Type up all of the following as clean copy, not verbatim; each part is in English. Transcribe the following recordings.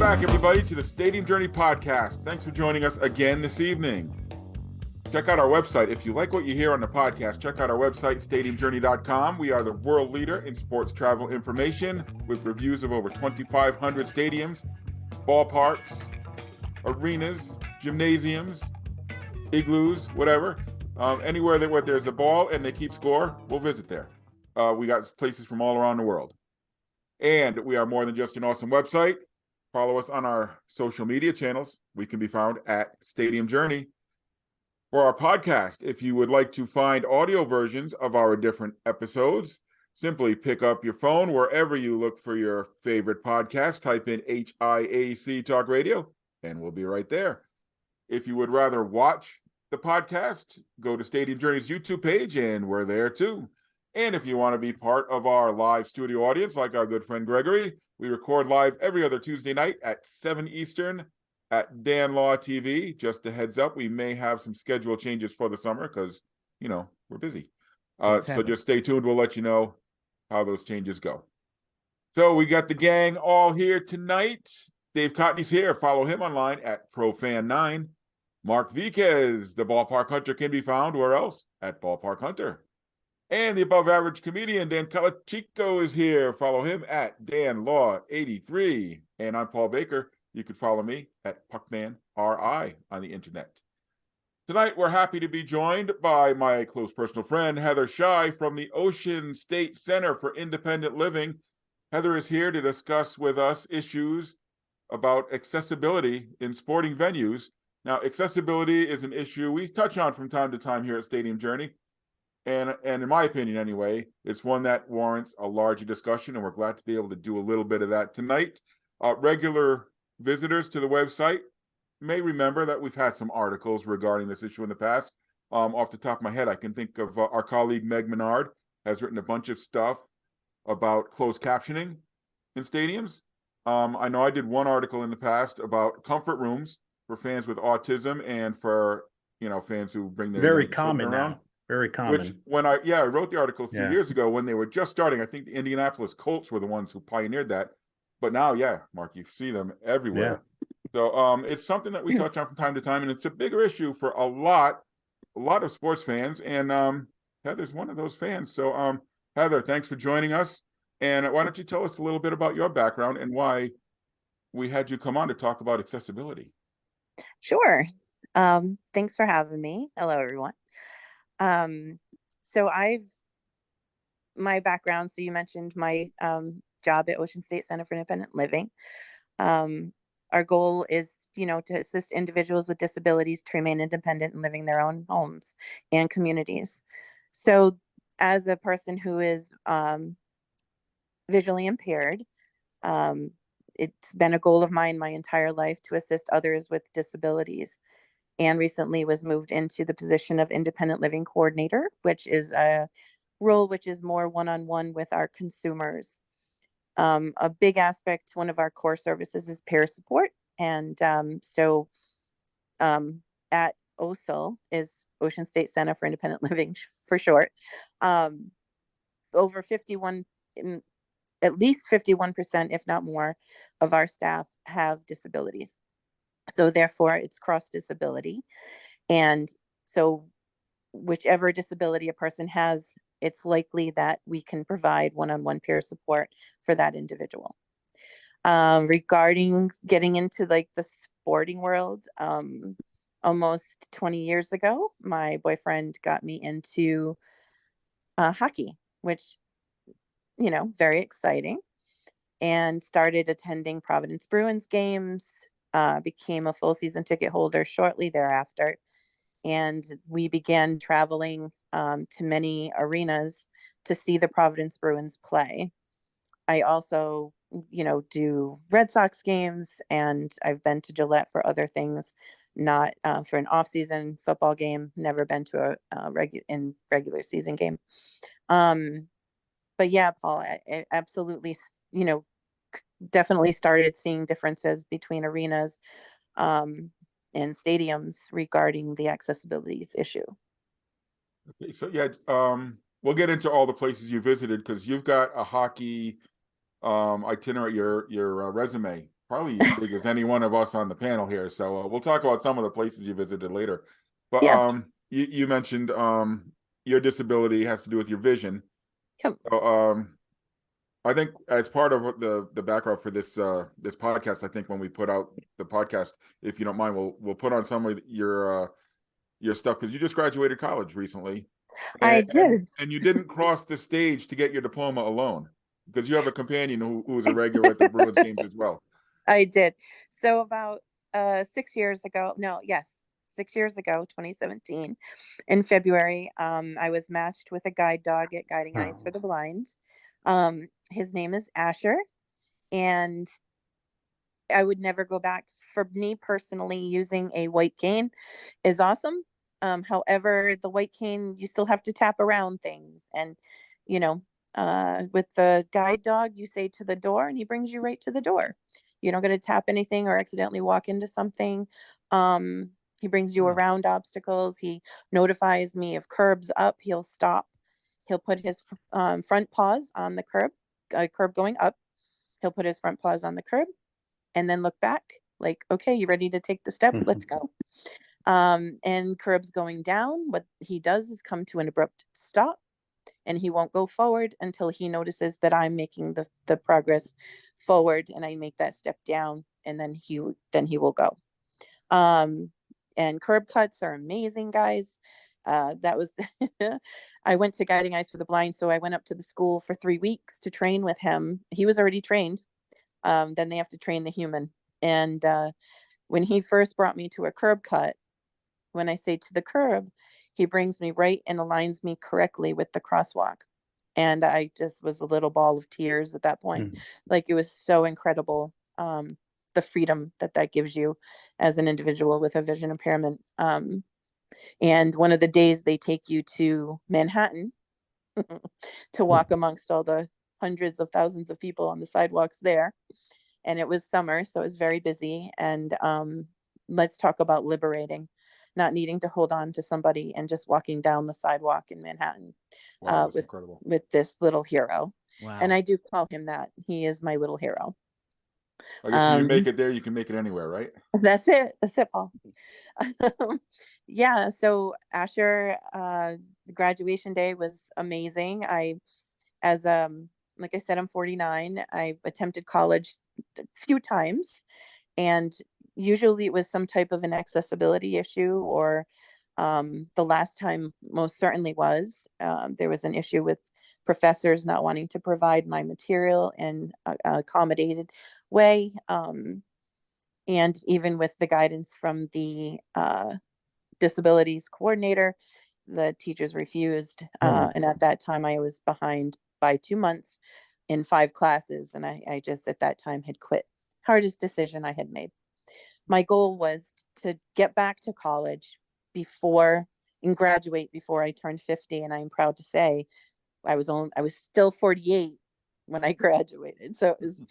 back, everybody, to the Stadium Journey podcast. Thanks for joining us again this evening. Check out our website. If you like what you hear on the podcast, check out our website, stadiumjourney.com. We are the world leader in sports travel information with reviews of over 2,500 stadiums, ballparks, arenas, gymnasiums, igloos, whatever. Anywhere that where there's a ball and they keep score, we'll visit there. We got places from all around the world. And we are more than just an awesome website. Follow us on our social media channels. We can be found at Stadium Journey. For our podcast, if you would like to find audio versions of our different episodes, simply pick up your phone wherever you look for your favorite podcast, type in HIAC Talk Radio, and we'll be right there. If you would rather watch the podcast, go to Stadium Journey's YouTube page, and we're there too. And if you want to be part of our live studio audience, like our good friend Gregory, we record live every other Tuesday night at 7 Eastern at Dan Law TV. Just a heads up, we may have some schedule changes for the summer because, we're busy. So just stay tuned. We'll let you know how those changes go. So we got the gang all here tonight. Dave Cotney's here. Follow him online at ProFan9. Mark Viquez, the Ballpark Hunter, can be found where else? At Ballpark Hunter. And the above average comedian, Dan Calachico, is here. Follow him at DanLaw83. And I'm Paul Baker. You can follow me at PuckmanRI on the internet. Tonight, we're happy to be joined by my close personal friend, Heather Schey from the Ocean State Center for Independent Living. Heather is here to discuss with us issues about accessibility in sporting venues. Now, accessibility is an issue we touch on from time to time here at Stadium Journey. And in my opinion, anyway, it's one that warrants a larger discussion, and we're glad to be able to do a little bit of that tonight. Regular visitors to the website may remember that we've had some articles regarding this issue in the past. Off the top of my head, I can think of our colleague Meg Menard has written a bunch of stuff about closed captioning in stadiums. I know I did one article in the past about comfort rooms for fans with autism and for fans who bring their very common around. now. Very common. Which when I wrote the article a few years ago when they were just starting. I think the Indianapolis Colts were the ones who pioneered that. But now, Mark, you see them everywhere. So it's something that we touch on from time to time, and it's a bigger issue for a lot of sports fans. And Heather's one of those fans. So Heather, thanks for joining us. And why don't you tell us a little bit about your background and why we had you come on to talk about accessibility? Sure. Thanks for having me. Hello, everyone. So my background, so you mentioned my job at Ocean State Center for Independent Living. Our goal is, to assist individuals with disabilities to remain independent and living their own homes and communities. So as a person who is visually impaired, it's been a goal of mine my entire life to assist others with disabilities. And recently was moved into the position of independent living coordinator, which is a role which is more one-on-one with our consumers. A big aspect, one of our core services is peer support. And so at OSIL is Ocean State Center for Independent Living for short. Over 51, at least 51%, if not more, of our staff have disabilities. So therefore, it's cross disability. And so whichever disability a person has, it's likely that we can provide one-on-one peer support for that individual. Regarding getting into the sporting world, almost 20 years ago, my boyfriend got me into hockey, which, very exciting, and started attending Providence Bruins games. Became a full season ticket holder shortly thereafter. And we began traveling to many arenas to see the Providence Bruins play. I also, do Red Sox games, and I've been to Gillette for other things, not for an off-season football game, never been to a regular season game. But yeah, Paul, I absolutely, definitely started seeing differences between arenas and stadiums regarding the accessibilities issue. Okay, so we'll get into all the places you visited because you've got a hockey itinerary, your resume probably as big as any one of us on the panel here. So we'll talk about some of the places you visited later. But Yeah. you mentioned your disability has to do with your vision. Yep. So, I think as part of the background for this podcast, I think when we put out the podcast, if you don't mind, we'll put on some of your stuff because you just graduated college recently, I and did. you didn't cross the stage to get your diploma alone because you have a companion who's a regular at the Bruins games as well. I did. So about 6 years ago, no, yes, 6 years ago, 2017, in February, I was matched with a guide dog at Guiding Eyes for the Blind. His name is Asher, and I would never go back. For me personally, using a white cane is awesome. However, the white cane, you still have to tap around things. And, you know, with the guide dog, you say to the door and he brings you right to the door. You don't got to tap anything or accidentally walk into something. He brings you around obstacles. He notifies me of curbs up. He'll stop. He'll put his front paws on the curb going up. He'll put his front paws on the curb and then look back like, okay, you ready to take the step? Let's go. And curbs going down, what he does is come to an abrupt stop, and he won't go forward until he notices that I'm making the progress forward, and I make that step down, and then he will go. And curb cuts are amazing, guys. That was I went to Guiding Eyes for the Blind, so I went up to the school for 3 weeks to train with him. He was already trained. Then they have to train the human. And when he first brought me to a curb cut, when I say to the curb, he brings me right and aligns me correctly with the crosswalk. And I just was a little ball of tears at that point. Like, it was so incredible, the freedom that gives you as an individual with a vision impairment. And one of the days they take you to Manhattan to walk amongst all the hundreds of thousands of people on the sidewalks there. And it was summer, so it was very busy. And let's talk about liberating, not needing to hold on to somebody and just walking down the sidewalk in Manhattan. Wow, that's with incredible. this little hero. Wow. And I do call him that. He is my little hero. I guess when you make it there, you can make it anywhere, right? That's it, Paul. Yeah, so Asher, graduation day was amazing. As like I said, I'm 49. I attempted college a few times, and usually it was some type of an accessibility issue, or the last time most certainly was, there was an issue with professors not wanting to provide my material in a accommodated way. And even with the guidance from the disabilities coordinator, the teachers refused. And at that time, I was behind by 2 months in 5 classes. And I just at that time had quit. Hardest decision I had made. My goal was to get back to college before and graduate before I turned 50. And I'm proud to say I was still 48 when I graduated. So it was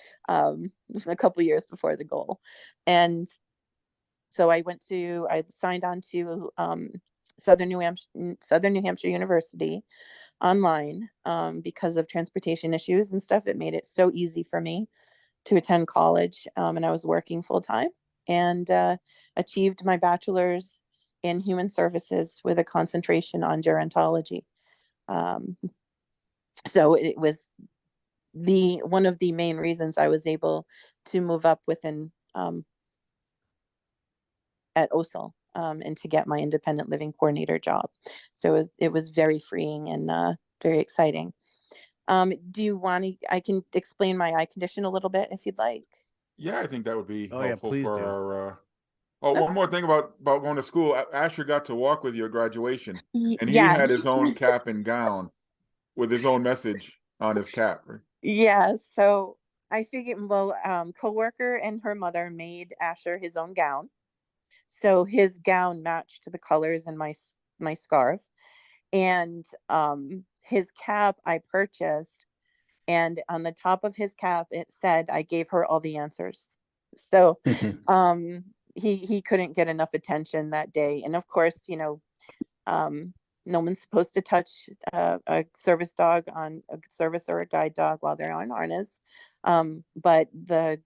a couple years before the goal. And so I signed on to Southern New Hampshire University online, because of transportation issues and stuff. It made it so easy for me to attend college, and I was working full time, and achieved my bachelor's in human services with a concentration on gerontology. So it was one of the main reasons I was able to move up within at OSL, and to get my independent living coordinator job. So it was very freeing and very exciting. Do you want to? I can explain my eye condition a little bit if you'd like. Yeah, I think that would be Oh, yeah, helpful please for do. our. Oh, one more thing about going to school. Asher got to walk with you at graduation, and he Yes. had his own cap and gown with his own message on his cap. Right? Yeah. So I figured, well, coworker and her mother made Asher his own gown. So his gown matched the colors in my scarf, and his cap I purchased, and on the top of his cap it said I gave her all the answers. So he couldn't get enough attention that day. And of course, no one's supposed to touch a service dog on a service or a guide dog while they're on harness. But the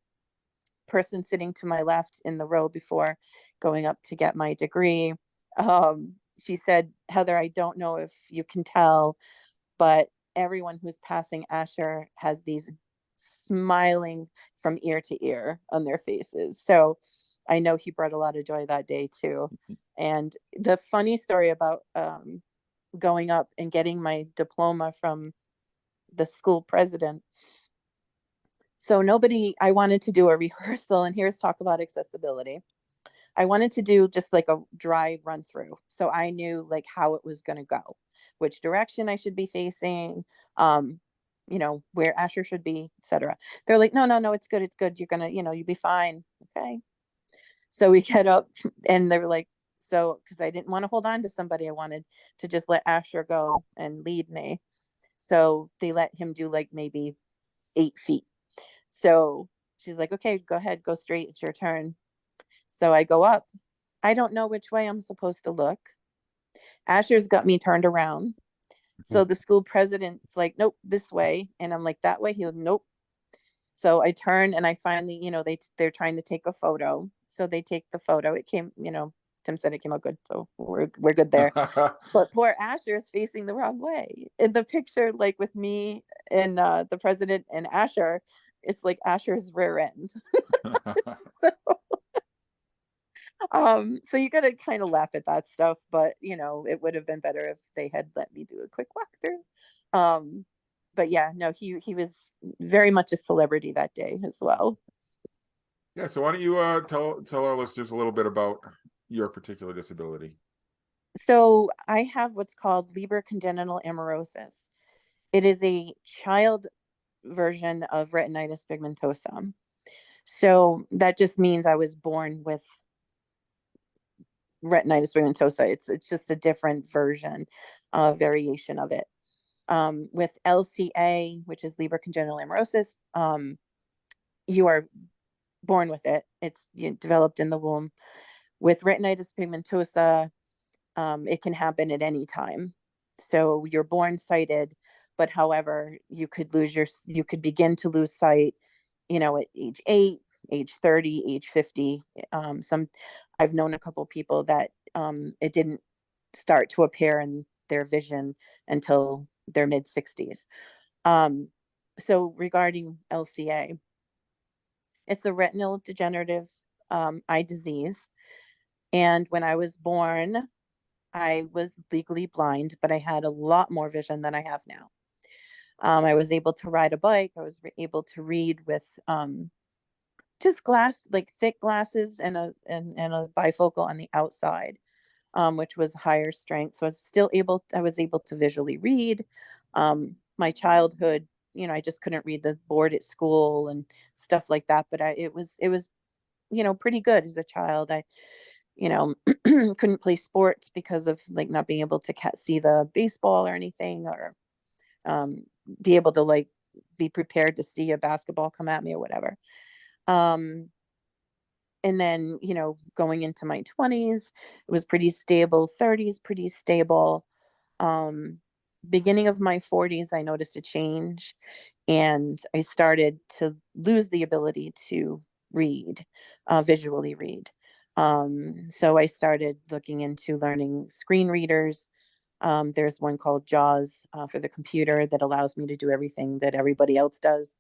person sitting to my left in the row before going up to get my degree, she said, Heather, I don't know if you can tell, but everyone who's passing Asher has these smiling from ear to ear on their faces. So I know he brought a lot of joy that day too. And the funny story about going up and getting my diploma from the school president. So I wanted to do a rehearsal, and here's talk about accessibility. I wanted to do just like a dry run through. So I knew like how it was going to go, which direction I should be facing, where Asher should be, etc. They're like, no, no, no, it's good. It's good. You're going to, you'll be fine. Okay. So we get up and they were like, so, cause I didn't want to hold on to somebody. I wanted to just let Asher go and lead me. So they let him do like maybe 8 feet. So she's like, okay, go ahead, go straight. It's your turn. So I go up. I don't know which way I'm supposed to look. Asher's got me turned around. So the school president's like, nope, this way. And I'm like, that way? He was, nope. So I turn and I finally, they're trying to take a photo. So they take the photo. It came, Tim said it came out good. So we're good there. But poor Asher is facing the wrong way. In the picture, like with me and the president and Asher, it's like Asher's rear end. So so you gotta kind of laugh at that stuff, but it would have been better if they had let me do a quick walkthrough. But yeah, no, he was very much a celebrity that day as well. Yeah, so why don't you tell our listeners a little bit about your particular disability? So I have what's called Leber congenital amaurosis. It is a child version of retinitis pigmentosa. So that just means I was born with retinitis pigmentosa. It's just a different version, variation of it. With LCA, which is Leber congenital amaurosis, you are born with it. It's developed in the womb. With retinitis pigmentosa, it can happen at any time. So you're born sighted, but however, you could begin to lose sight, at age 8, age 30, age 50. I've known a couple people that it didn't start to appear in their vision until their mid 60s. So regarding LCA, it's a retinal degenerative eye disease. And when I was born, I was legally blind, but I had a lot more vision than I have now. I was able to ride a bike. I was able to read with just like thick glasses and a bifocal on the outside, which was higher strength. So I was able to visually read. My childhood, I just couldn't read the board at school and stuff like that. But it was, pretty good as a child. I, couldn't play sports because of like not being able to see the baseball or anything, or be able to like be prepared to see a basketball come at me or whatever. Um, and then, going into my 20s, it was pretty stable. 30s, pretty stable. Um, Beginning of my 40s, I noticed a change and I started to lose the ability to read, visually read. So I started looking into learning screen readers. There's one called JAWS for the computer that allows me to do everything that everybody else does.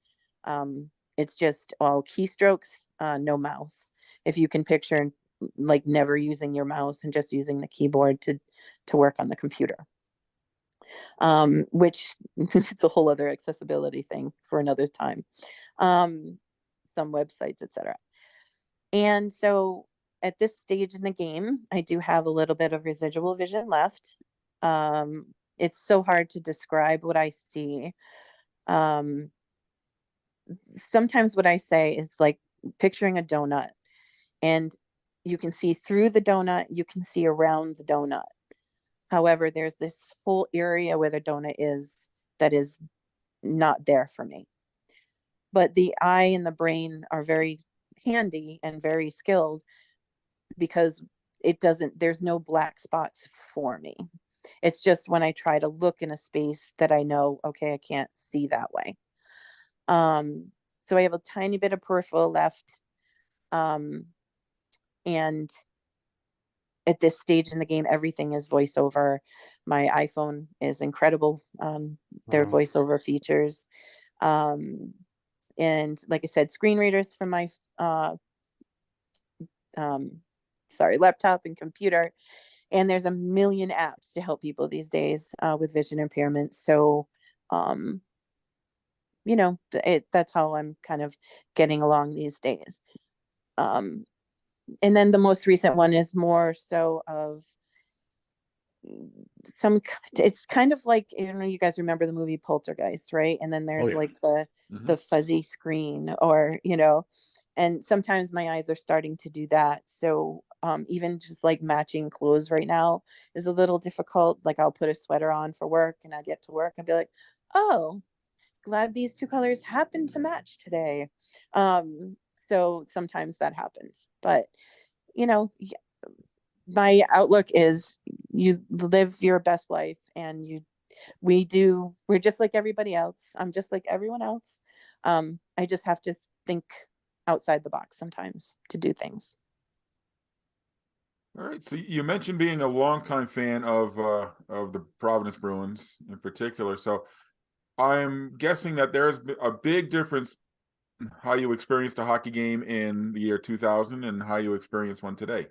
It's just all keystrokes, no mouse. If you can picture like never using your mouse and just using the keyboard to work on the computer, which it's a whole other accessibility thing for another time. Some websites, etc. And so at this stage in the game, I do have a little bit of residual vision left. It's so hard to describe what I see. Sometimes what I say is like picturing a donut, and you can see through the donut, you can see around the donut. However, there's this whole area where the donut is that is not there for me. But the eye and the brain are very handy and very skilled because there's no black spots for me. It's just when I try to look in a space that I know, okay, I can't see that way. So I have a tiny bit of peripheral left. And at this stage in the game, everything is voiceover. My iPhone is incredible. Their voiceover features. And like I said, screen readers from my laptop and computer. And there's a million apps to help people these days with vision impairment. So, that's how I'm kind of getting along these days. And then the most recent one is more so of it's kind of like, you guys remember the movie Poltergeist, right? And then there's like the fuzzy screen, or and sometimes my eyes are starting to do that. So even just like matching clothes right now is a little difficult. Like I'll put a sweater on for work and I get to work and be like, oh, glad these two colors happen to match today. So sometimes that happens, but my outlook is you live your best life, and we're just like everybody else. I'm just like everyone else. I just have to think outside the box sometimes to do things. All right. So you mentioned being a longtime fan of the Providence Bruins in particular. So I'm guessing that there's a big difference in how you experienced a hockey game in the year 2000 and how you experience one today.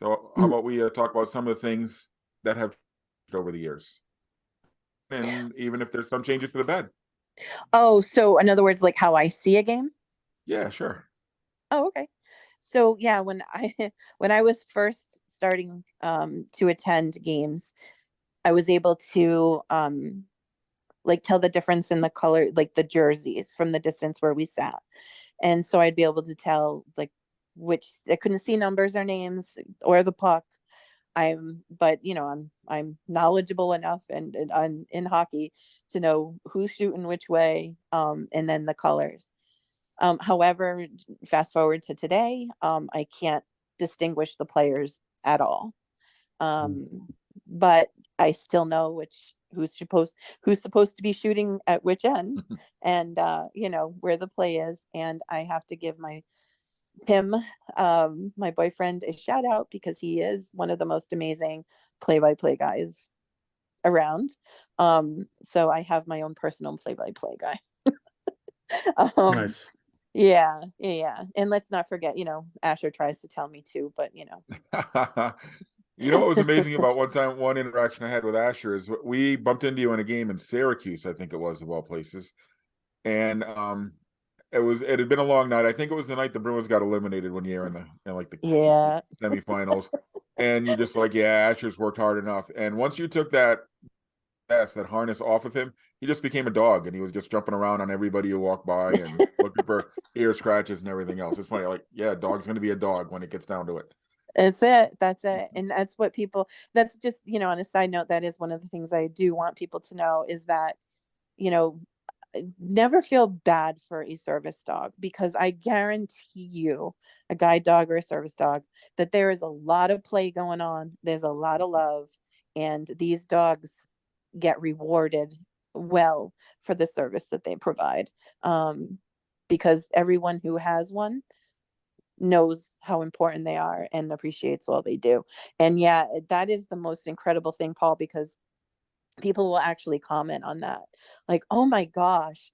So how about we talk about some of the things that have changed over the years, and even if there's some changes for the bad. Oh, so in other words, like how I see a game? Yeah, sure. Oh, okay. So yeah, when I when I was first starting to attend games, I was able to like tell the difference in the color, like the jerseys from the distance where we sat. And so I'd be able to tell like which I couldn't see numbers or names or the puck. But I'm knowledgeable enough and I'm in hockey to know who's shooting which way, and then the colors. However, fast forward to today, I can't distinguish the players at all. But I still know who's supposed to be shooting at which end, and where the play is. And I have to give my boyfriend, a shout out, because he is one of the most amazing play-by-play guys around. So I have my own personal play-by-play guy. Nice. Yeah. And let's not forget, Asher tries to tell me too, but You know what was amazing about one interaction I had with Asher is we bumped into you in a game in Syracuse, I think it was, of all places. And it had been a long night. I think it was the night the Bruins got eliminated one year in the semifinals. And you're just like, yeah, Asher's worked hard enough. And once you took that harness off of him, he just became a dog, and he was just jumping around on everybody who walked by and looking for ear scratches and everything else. It's funny, like, yeah, a dog's gonna be a dog when it gets down to it. That's it. And that's what that's just, on a side note, that is one of the things I do want people to know, is that, never feel bad for a service dog, because I guarantee you, a guide dog or a service dog, that there is a lot of play going on. There's a lot of love, and these dogs get rewarded well for the service that they provide. Because everyone who has one knows how important they are and appreciates all they do. And yeah, that is the most incredible thing, Paul, because people will actually comment on that. Like, oh my gosh,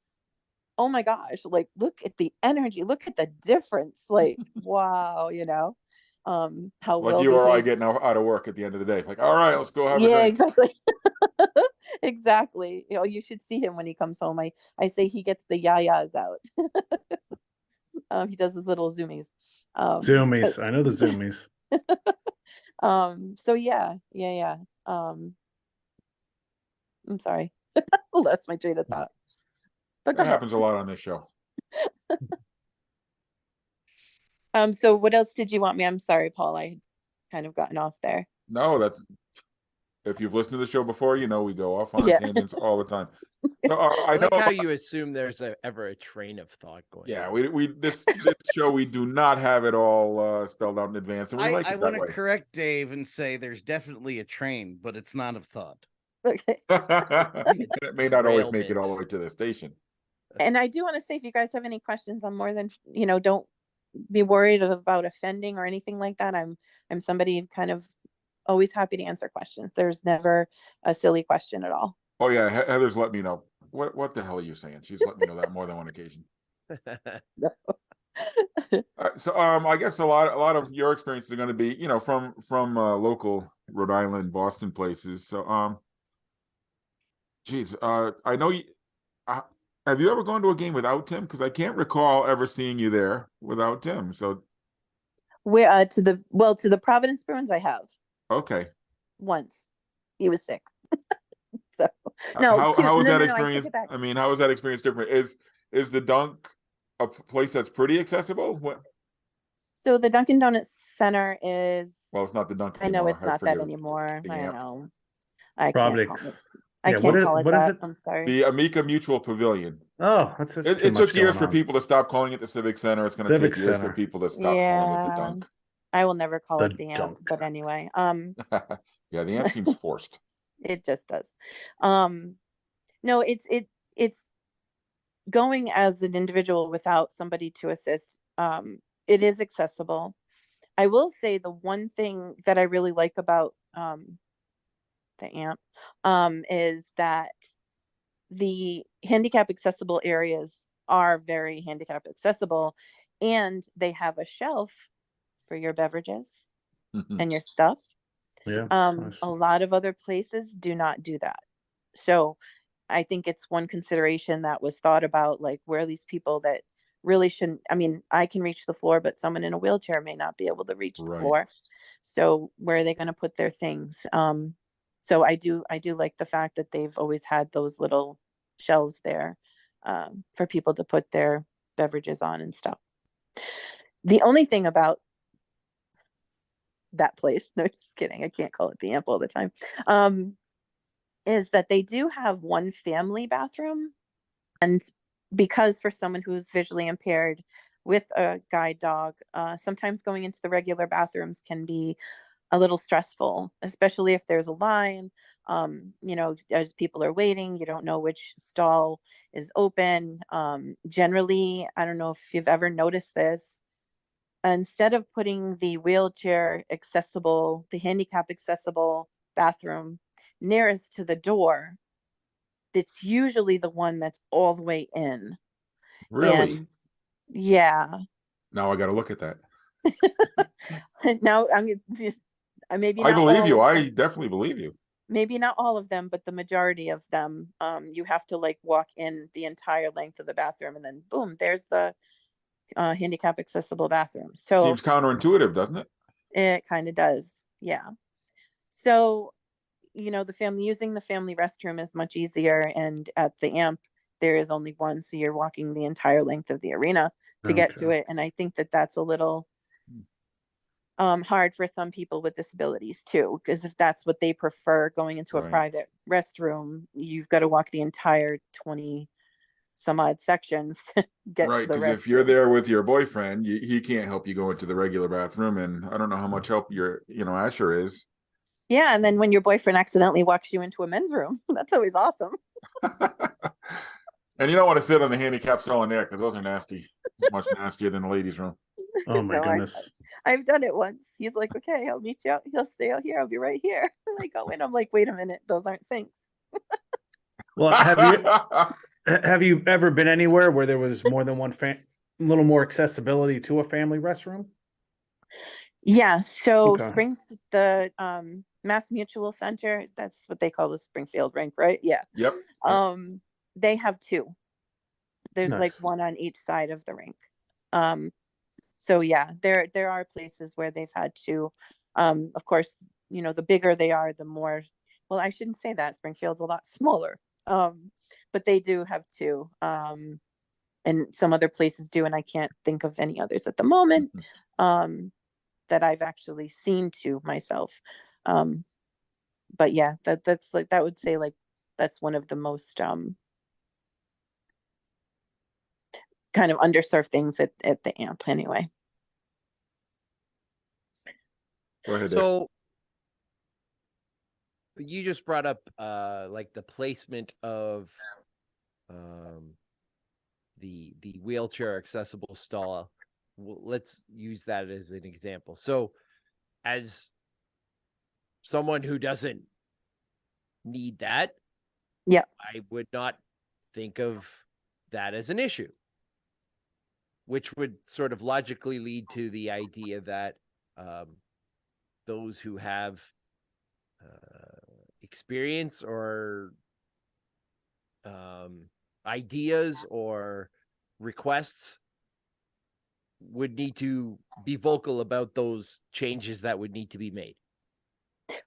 like, look at the energy, look at the difference. Like, wow, how Like well you or I behaved. getting out of work at the end of the day. Like, all right, let's go have a Yeah, drink. exactly. Exactly. You should see him when he comes home. I say he gets the yayas out. He does his little zoomies. Zoomies. I know the zoomies. So yeah. I'm sorry. Well, that's my train of thought. But That happens a lot on this show. So what else did you want me? I'm sorry, Paul. I kind of gotten off there. No, if you've listened to the show before, we go off on tangents all the time. So I like how you assume there's ever a train of thought going. Yeah, this show, we do not have it all spelled out in advance, and we like it that way. I want to correct Dave and say there's definitely a train, but it's not of thought. Okay. It may not always make it all the way to the station. And I do want to say, if you guys have any questions, I'm more than, don't be worried about offending or anything like that. I'm somebody kind of always happy to answer questions. There's never a silly question at all. Oh yeah, Heather's let me know. What the hell are you saying? She's let me know that more than one occasion. All right, so I guess a lot of your experiences are going to be, you know, from local Rhode Island, Boston places. So geez, I know you. Have you ever gone to a game without Tim? Because I can't recall ever seeing you there without Tim. So Where to the Providence Bruins I have okay, once. He was sick. So no, how was that no, I take experience? it back. I mean, how was that experience different? Is the Dunk a place that's pretty accessible? What? So the Dunkin' Donuts Center is, Well, it's not the Dunk I know anymore. it's I not that forget anymore. the I amp. know. I can't Probably. call it. I Yeah, can't call it what is that. it? I'm sorry. The Amica Mutual Pavilion. Oh, that's too It much took years going for on. people to stop calling it the Civic Center. It's going to Civic take years for Center. people to stop calling it the Yeah, Dunk. I will never call The it the amp, Dunk. but anyway, Yeah, the amp seems forced. it just does. No, it's going as an individual without somebody to assist. It is accessible. I will say the one thing that I really like about the amp is that the handicap accessible areas are very handicap accessible, and they have a shelf for your beverages and your stuff. Yeah, nice. A lot of other places do not do that. So I think it's one consideration that was thought about, like where these people that really shouldn't, I mean, I can reach the floor, but someone in a wheelchair may not be able to reach the Right. floor. So where are they going to put their things? So I do like the fact that they've always had those little shelves there for people to put their beverages on and stuff. The only thing about that place, no, just kidding, I can't call it the amp all the time, is that they do have one family bathroom. And because for someone who's visually impaired with a guide dog, sometimes going into the regular bathrooms can be a little stressful, especially if there's a line. You know, as people are waiting, you don't know which stall is open. Generally, I don't know if you've ever noticed this. Instead of putting the wheelchair accessible, the handicap accessible bathroom nearest to the door, it's usually the one that's all the way in. Really? And yeah. Now I got to look at that. Now, I mean, maybe I not believe all you. of I them. definitely believe you. Maybe not all of them, but the majority of them, you have to like walk in the entire length of the bathroom, and then boom, there's the handicap accessible bathroom. So Seems counterintuitive, doesn't it? it kind of does. Yeah. So, you know, using the family restroom is much easier. And at the amp, there is only one. So you're walking the entire length of the arena to get to it. And I think that that's a little hard for some people with disabilities too, because if that's what they prefer, going into a private restroom, you've got to walk the entire 20 some odd sections to get to the Because restroom. if you're there with your boyfriend, he can't help you go into the regular bathroom, and I don't know how much help Asher is. Yeah, and then when your boyfriend accidentally walks you into a men's room, that's always awesome. And you don't want to sit on the handicap stall in there because those are nasty. It's much nastier than the ladies' room. Oh my goodness. I've done it once. He's like, okay, I'll meet you out. He'll stay out here. I'll be right here. And I go in. I'm like, wait a minute. Those aren't things. Well, have you ever been anywhere where there was more than one a little more accessibility to a family restroom? Yeah. So Okay. the Mass Mutual Center, that's what they call the Springfield rink, right? Yeah. Yep. They have two. There's like Nice. one on each side of the rink. So yeah, there are places where they've had to. Of course, you know, the bigger they are, the more. Well, I shouldn't say that. Springfield's a lot smaller, but they do have two. And some other places do, and I can't think of any others at the moment that I've actually seen to myself. But yeah, that's like, that would say like that's one of the most kind of underserved things at the amp anyway. Go ahead, Dave. So you just brought up like the placement of the wheelchair accessible stall let's use that as an example. So as someone who doesn't need that, Yeah. I would not think of that as an issue, which would sort of logically lead to the idea that those who have experience or ideas or requests would need to be vocal about those changes that would need to be made.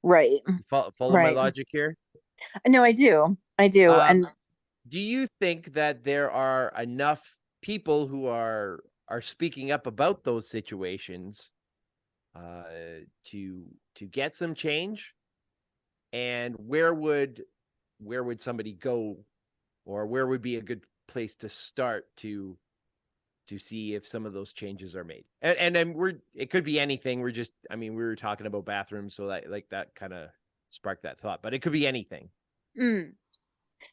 Right. Follow my logic here? No, I do. And do you think that there are enough people who are speaking up about those situations to get some change? And where would somebody go, or where would be a good place to start to see if some of those changes are made? And then it could be anything. We were talking about bathrooms, so that kind of sparked that thought, but it could be anything.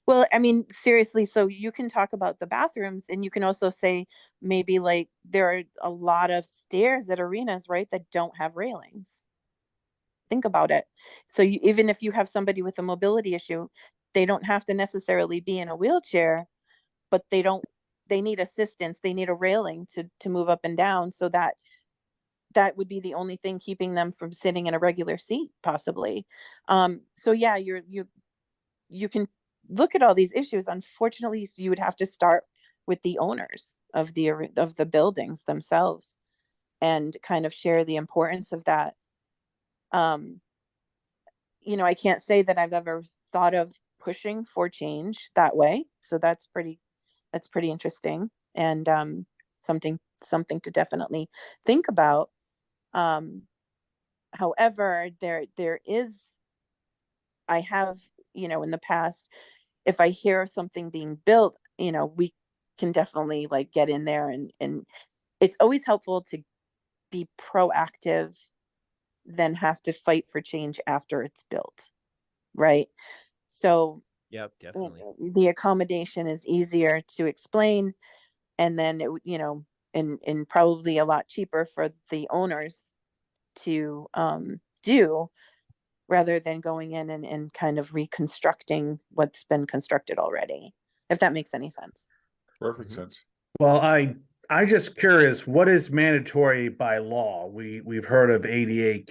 Well, I mean, seriously, so you can talk about the bathrooms, and you can also say maybe like there are a lot of stairs at arenas, right, that don't have railings. Think about it. So even if you have somebody with a mobility issue, they don't have to necessarily be in a wheelchair, but they need assistance. They need a railing to move up and down, so that would be the only thing keeping them from sitting in a regular seat, possibly. So yeah, you can look at all these issues. Unfortunately, you would have to start with the owners of the buildings themselves and kind of share the importance of that. I can't say that I've ever thought of pushing for change that way. So that's pretty interesting, and something to definitely think about. However, there is, I have, in the past, if I hear something being built, we can definitely like get in there, and it's always helpful to be proactive than have to fight for change after it's built. Right. So Yep, definitely. the accommodation is easier to explain, and then and probably a lot cheaper for the owners to do, rather than going in and kind of reconstructing what's been constructed already, if that makes any sense. Perfect sense. Well, I just curious, what is mandatory by law? We've heard of ADA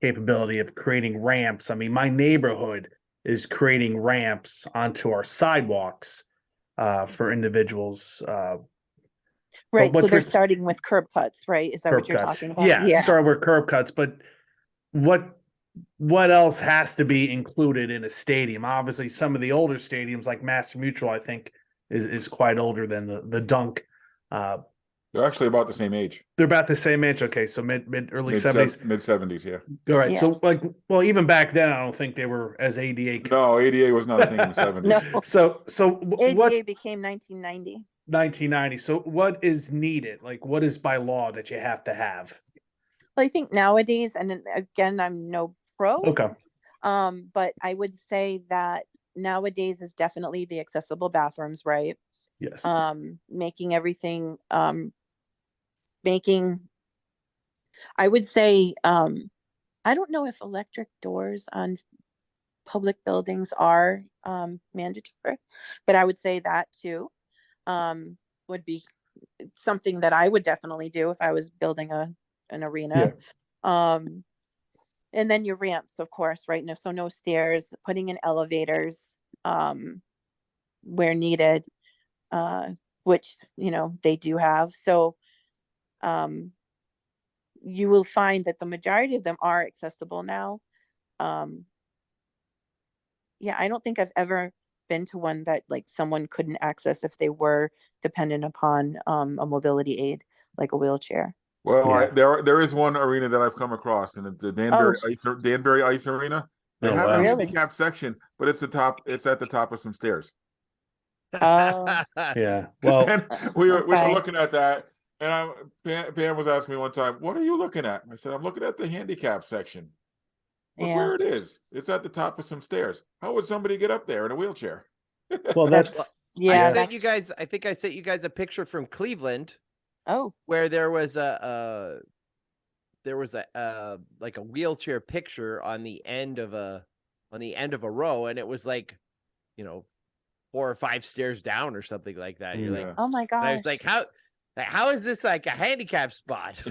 capability of creating ramps. I mean, my neighborhood is creating ramps onto our sidewalks for individuals. Right. So they're starting with curb cuts, right? Is that what you're talking about? Yeah, start with curb cuts, but what else has to be included in a stadium? Obviously, some of the older stadiums like Mass Mutual, I think, is quite older than the Dunk. They're actually about the same age. They're about the same age. Okay, so early 70s, mid 70s. Yeah. All right. Yeah. So even back then, I don't think they were as ADA. No, ADA was not a thing in the 70s. No. So ADA what became 1990. 1990? So what is needed? Like, what is by law that you have to have? Well, I think nowadays, and again, I'm no pro. Okay. But I would say that nowadays is definitely the accessible bathrooms, right? Yes. Making everything, I would say, I don't know if electric doors on public buildings are mandatory, but I would say that too would be something that I would definitely do if I was building an arena. Yeah. And then your ramps, of course, right? So no stairs, putting in elevators where needed, which they do have. So you will find that the majority of them are accessible now. Yeah, I don't think I've ever been to one that like someone couldn't access if they were dependent upon a mobility aid, like a wheelchair. Well, Yeah. there is one arena that I've come across, and it's the Danbury Ice Arena. They have a Really? handicap section, but it's at the top of some stairs. Yeah. Well, And we were Okay. looking at that, and Pam was asking me one time, "What are you looking at?" I said, "I'm looking at the handicap section." Look Yeah. where it is. It's at the top of some stairs. How would somebody get up there in a wheelchair? well, that's Yeah. I think I sent you guys a picture from Cleveland Oh, where there was a like a wheelchair picture on the end of a row, and it was like, 4 or 5 stairs down or something like that. You're like, Yeah. oh my and I was gosh. like, how is this like a handicap spot?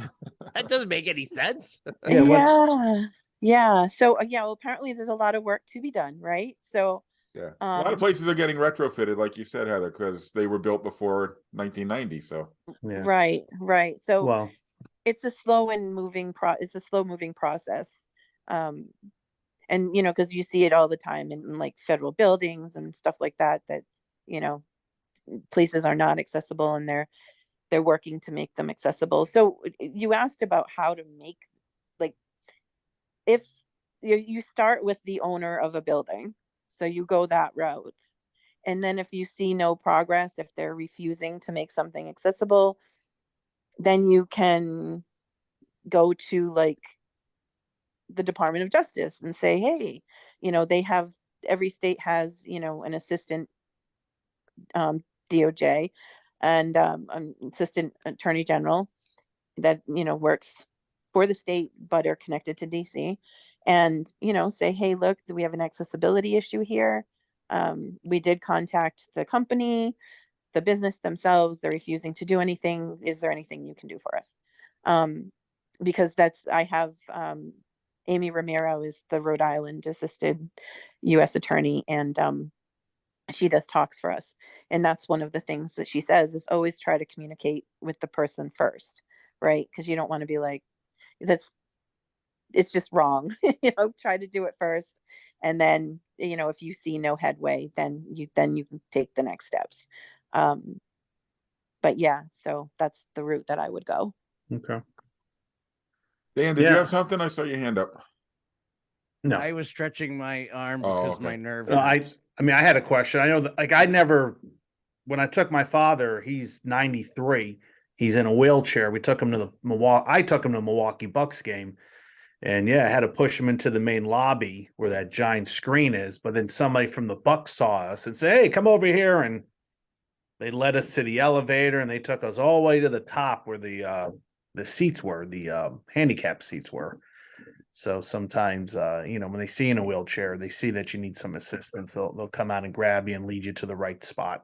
That doesn't make any sense. Yeah, Yeah. Yeah. So yeah, well, apparently there's a lot of work to be done, right? So Yeah. A lot of places are getting retrofitted, like you said, Heather, because they were built before 1990. So yeah. right. So Well, it's a slow moving process. Um, and because you see it all the time in like federal buildings and stuff like that, you know, places are not accessible, and they're working to make them accessible. So you asked about how to make, like, if you start with the owner of a building, so you go that route, and then if you see no progress, if they're refusing to make something accessible, then you can go to like the Department of Justice and say, hey, they have, every state has, an assistant DOJ and an assistant attorney general that works for the state but are connected to DC, and say, hey, look, we have an accessibility issue here. We did contact the company, the business themselves, they're refusing to do anything. Is there anything you can do for us? Because I have Amy Romero is the Rhode Island assisted U.S. attorney, and she does talks for us. And that's one of the things that she says is always try to communicate with the person first, right? Because you don't want to be like, it's just wrong. Try to do it first. And then, if you see no headway, then you can take the next steps. But yeah, so that's the route that I would go. okay. Dan, did you Yeah. have something? I saw your hand up. No, I was stretching my arm Oh, because okay. my nerve. I hurts. mean, I had a question. I know that, like, I never, when I took my father, he's 93. He's in a wheelchair. We took him to the Milwaukee. I took him to the Milwaukee Bucks game, and yeah, I had to push him into the main lobby where that giant screen is. But then somebody from the Bucks saw us and said, "Hey, come over here," and they led us to the elevator, and they took us all the way to the top where the seats were, the handicap seats were. So sometimes, when they see you in a wheelchair, they see that you need some assistance. They'll come out and grab you and lead you to the right spot.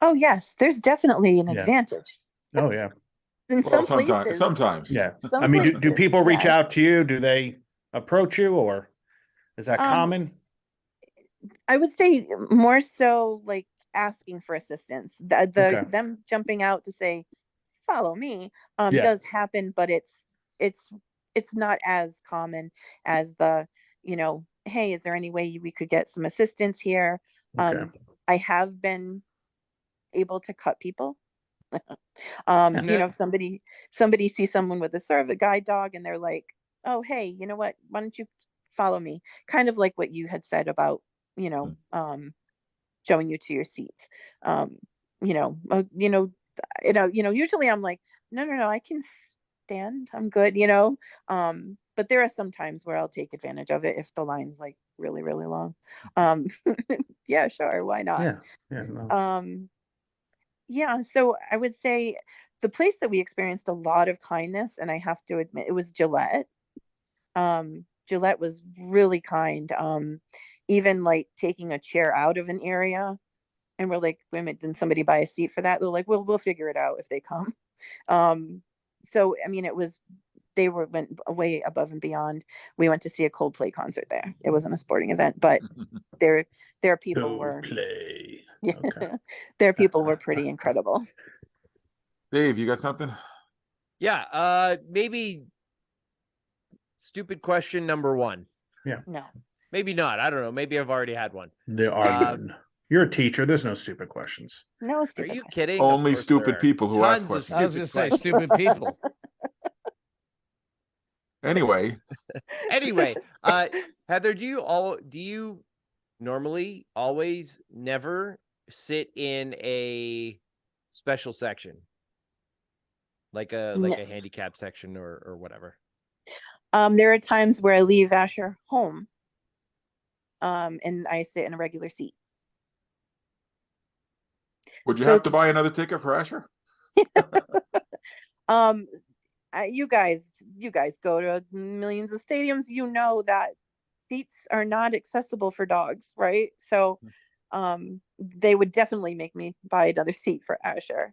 Oh yes, there's definitely an Yeah. advantage Oh yeah, in Well, some places. sometimes. yeah. Some I mean, do places, people reach yes. out to you? Do they approach you, or is that common? I would say more so like asking for assistance. Okay. Them jumping out to say, "Follow me," Yeah. does happen, but it's not as common as the, hey, is there any way we could get some assistance here? Okay. I have been able to cut people. Yeah. Somebody sees someone with a guide dog, and they're like, "Oh, hey, you know what? Why don't you follow me?" Kind of like what you had said about, showing you to your seats. Um, usually I'm like, no, I can stand. I'm good, but there are some times where I'll take advantage of it if the line's like really, really long. Um, yeah, sure, why not? Yeah. Yeah. No. Yeah, so I would say the place that we experienced a lot of kindness, and I have to admit, it was Gillette. Gillette was really kind. Even like taking a chair out of an area, and we're like, wait a minute, didn't somebody buy a seat for that? They're like, we'll figure it out if they come. Um, so I mean, they went way above and beyond. We went to see a Coldplay concert there. It wasn't a sporting event, but their people were, play. yeah, Okay. their people were pretty incredible. Dave, you got something? Yeah, maybe stupid question number 1. No. Maybe not. I don't know. Maybe I've already had one. There are none. You're a teacher. There's no stupid questions. No Are stupid you question. kidding? Only Of course stupid there are people who ask tons of questions. I was stupid going to say questions. stupid people. Anyway, Anyway, Heather, do you normally always never sit in a special section? Like a handicap section or whatever. There are times where I leave Asher home, and I sit in a regular seat. would you So have to buy another ticket for Asher? You guys go to millions of stadiums. You know that seats are not accessible for dogs, right? So, they would definitely make me buy another seat for Asher.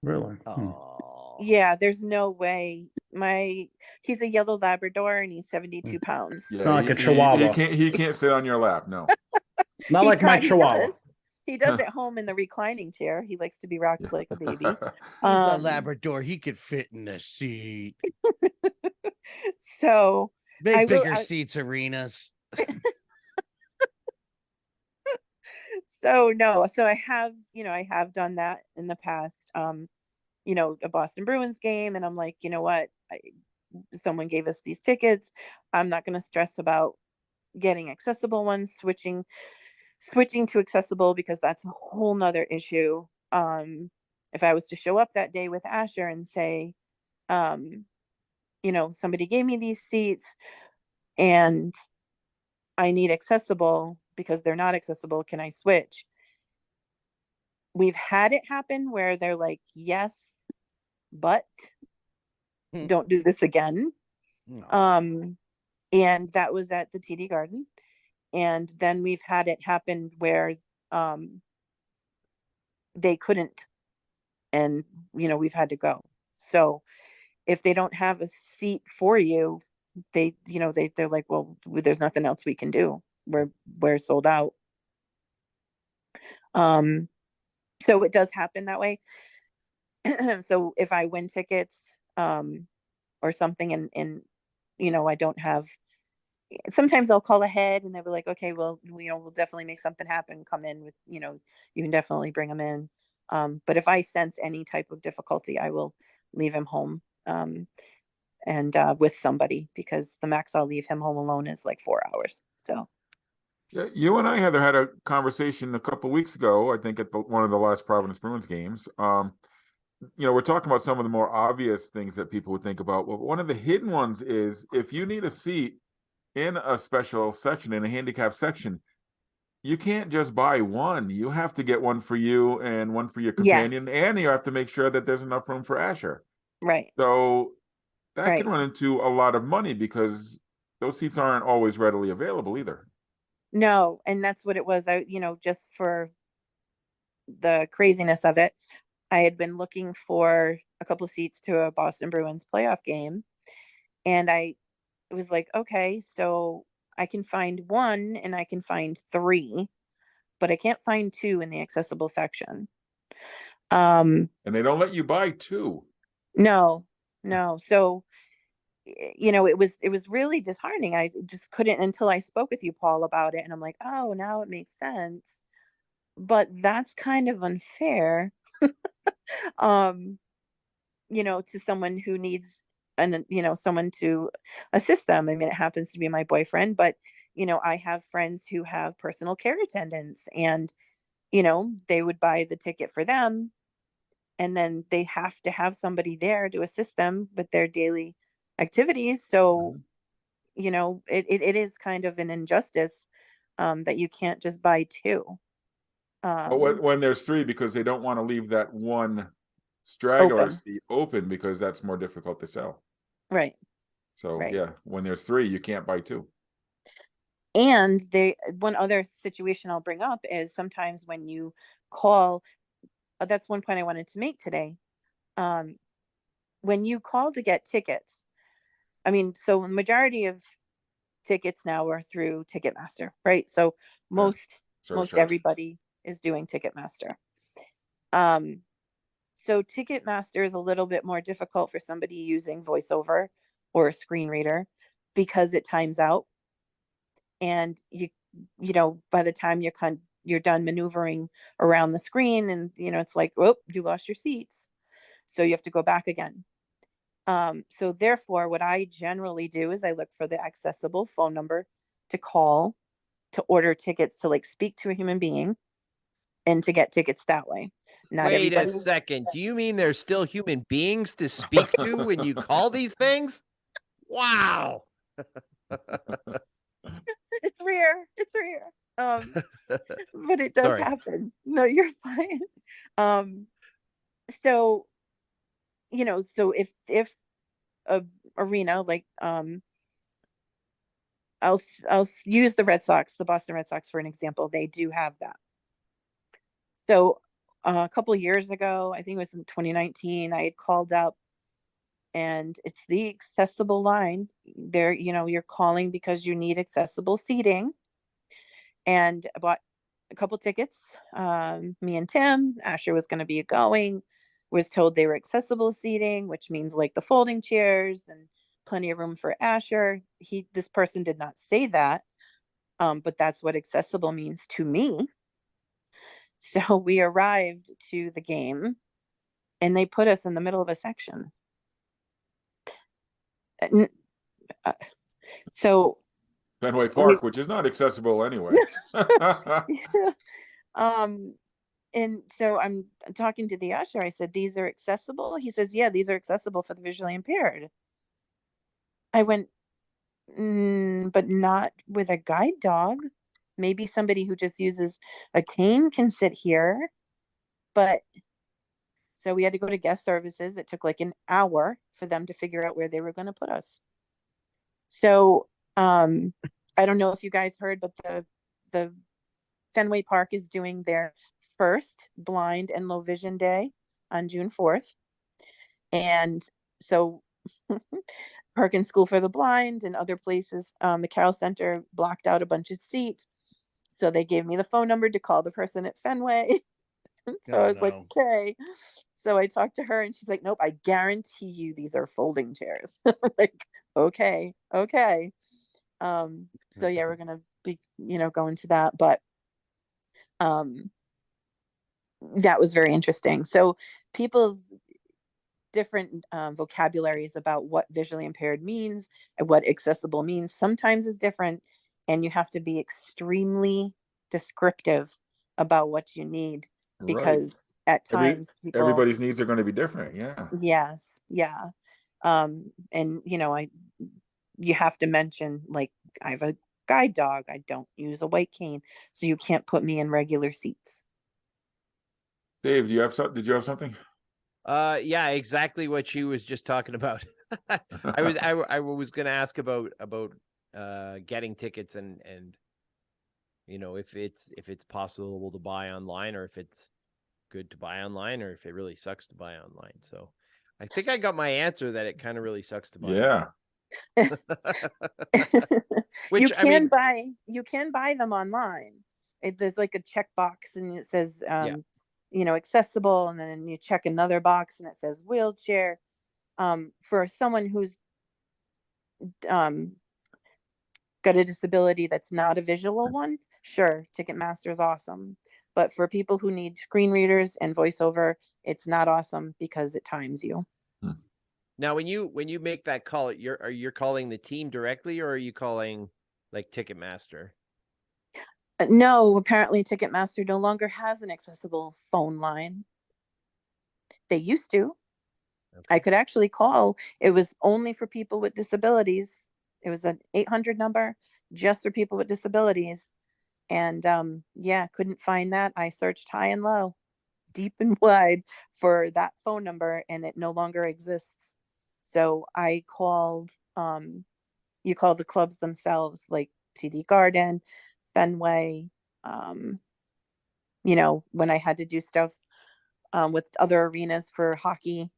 Really? Oh, Yeah, there's no way. He's a yellow Labrador and he's 72 Mm. pounds. It's not like a Chihuahua. He can't sit on your lap. No. Not like my He Chihuahua. does. He does at home in the reclining chair. He likes to be rocked like a baby. he's a Labrador. He could fit in the seat. So Make bigger seats, Arenas. So no, so I have done that in the past. A Boston Bruins game, and I'm like, you know what? Someone gave us these tickets. I'm not going to stress about getting accessible ones, switching to accessible, because that's a whole nother issue. If I was to show up that day with Asher and say, somebody gave me these seats and I need accessible because they're not accessible, can I switch? We've had it happen where they're like, yes, but don't do this again. No. And that was at the TD Garden. And then we've had it happen where they couldn't, and we've had to go. So if they don't have a seat for you, they're like, well, there's nothing else we can do. We're sold out. So it does happen that way. So if I win tickets or something, and I don't have, sometimes I'll call ahead and they'll be like, okay, well, we'll definitely make something happen. Come in with, you can definitely bring them in. But if I sense any type of difficulty, I will leave him home and with somebody, because the max I'll leave him home alone is like 4 hours. So. Yeah, you and I, Heather, had a conversation a couple of weeks ago, I think at one of the last Providence Bruins games. We're talking about some of the more obvious things that people would think about. Well, one of the hidden ones is if you need a seat in a special section, in a handicap section, you can't just buy one. You have to get one for you and one for your companion, Yes. and you have to make sure that there's enough room for Asher. Right. So that Right. can run into a lot of money because those seats aren't always readily available either. No, and that's what it was. Just for the craziness of it, I had been looking for a couple of seats to a Boston Bruins playoff game, and I was like, okay, so I can find one and I can find three, but I can't find two in the accessible section. And they don't let you buy two. No. So, it was really disheartening. I just couldn't, until I spoke with you, Paul, about it. And I'm like, oh, now it makes sense. But that's kind of unfair, to someone who needs someone to assist them. I mean, it happens to be my boyfriend, but I have friends who have personal care attendants, and they would buy the ticket for them, and then they have to have somebody there to assist them with their daily activities. So it is kind of an injustice that you can't just buy two. But when there's three, because they don't want to leave that one straggler Open. seat open, because that's more difficult to sell. Right. So Right. yeah, when there's three, you can't buy two. And one other situation I'll bring up is sometimes when you call, that's one point I wanted to make today. When you call to get tickets, I mean, so the majority of tickets now are through Ticketmaster, right? So most everybody is doing Ticketmaster. So Ticketmaster is a little bit more difficult for somebody using VoiceOver or a screen reader, because it times out, and by the time you're done maneuvering around the screen, and it's like, oh, you lost your seats, so you have to go back again. So therefore, what I generally do is I look for the accessible phone number to call, to order tickets, to like speak to a human being, and to get tickets that way. Not Wait everybody. a second. Do you mean there's still human beings to speak to when you call these things? Wow. It's rare. It's rare. But it does Sorry. happen. No, you're fine. So, so if a arena like I'll use the Red Sox, the Boston Red Sox for an example. They do have that. So a couple of years ago, I think it was in 2019, I had called up, and it's the accessible line. There, you're calling because you need accessible seating. And I bought a couple tickets. Me and Tim, Asher was going to be going, was told they were accessible seating, which means like the folding chairs and plenty of room for Asher. This person did not say that, but that's what accessible means to me. So we arrived to the game, and they put us in the middle of a section. So Fenway Park, which is not accessible anyway. And so I'm talking to the usher. I said, "These are accessible?" He says, "Yeah, these are accessible for the visually impaired." I went, but not with a guide dog. Maybe somebody who just uses a cane can sit here. But so we had to go to guest services. It took like an hour for them to figure out where they were going to put us. So I don't know if you guys heard, but the Fenway Park is doing their first blind and low vision day on June 4th. And so Perkins School for the Blind and other places, the Carroll Center blocked out a bunch of seats. So they gave me the phone number to call the person at Fenway. So I was like, okay. So I talked to her, and she's like, "Nope, I guarantee you these are folding chairs." Like, okay. So yeah, we're gonna be, going to that, but that was very interesting. So people's different vocabularies about what visually impaired means and what accessible means sometimes is different, and you have to be extremely descriptive about what you need, because at times everybody's needs are going to be different. Yeah. Yes. Yeah. And you have to mention, like, I have a guide dog. I don't use a white cane, so you can't put me in regular seats. Dave, did you have something? Yeah, exactly what she was just talking about. I was going to ask about getting tickets and if it's possible to buy online, or if it's good to buy online, or if it really sucks to buy online. So I think I got my answer, that it kind of really sucks to buy. Yeah. Which, you can buy them online. There's like a checkbox, and it says accessible, and then you check another box and it says wheelchair. For someone who's got a disability that's not a visual one, sure, Ticketmaster is awesome. But for people who need screen readers and voiceover, it's not awesome because it times you. Now, when you make that call, you're calling the team directly, or are you calling like Ticketmaster? No, apparently Ticketmaster no longer has an accessible phone line. They used to. Okay. I could actually call. It was only for people with disabilities. It was an 800 number just for people with disabilities. And couldn't find that. I searched high and low, deep and wide, for that phone number, and it no longer exists. So I called, you call the clubs themselves, like TD Garden, Fenway, when I had to do stuff with other arenas for hockey,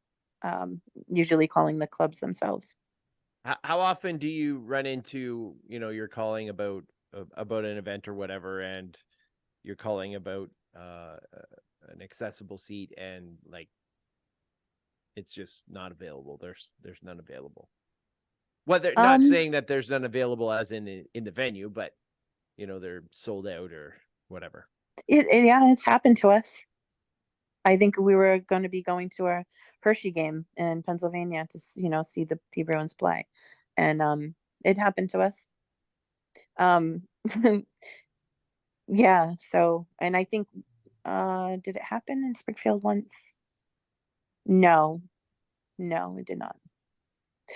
usually calling the clubs themselves. How often do you run into, you're calling about an event or whatever, and you're calling about an accessible seat, and like it's just not available? There's none available. Well, they're not saying that there's none available as in the venue, but they're sold out or whatever. It's happened to us. I think we were going to be going to a Hershey game in Pennsylvania to see the P Bruins play, and it happened to us. Yeah. So, and I think did it happen in Springfield once? No, it did not.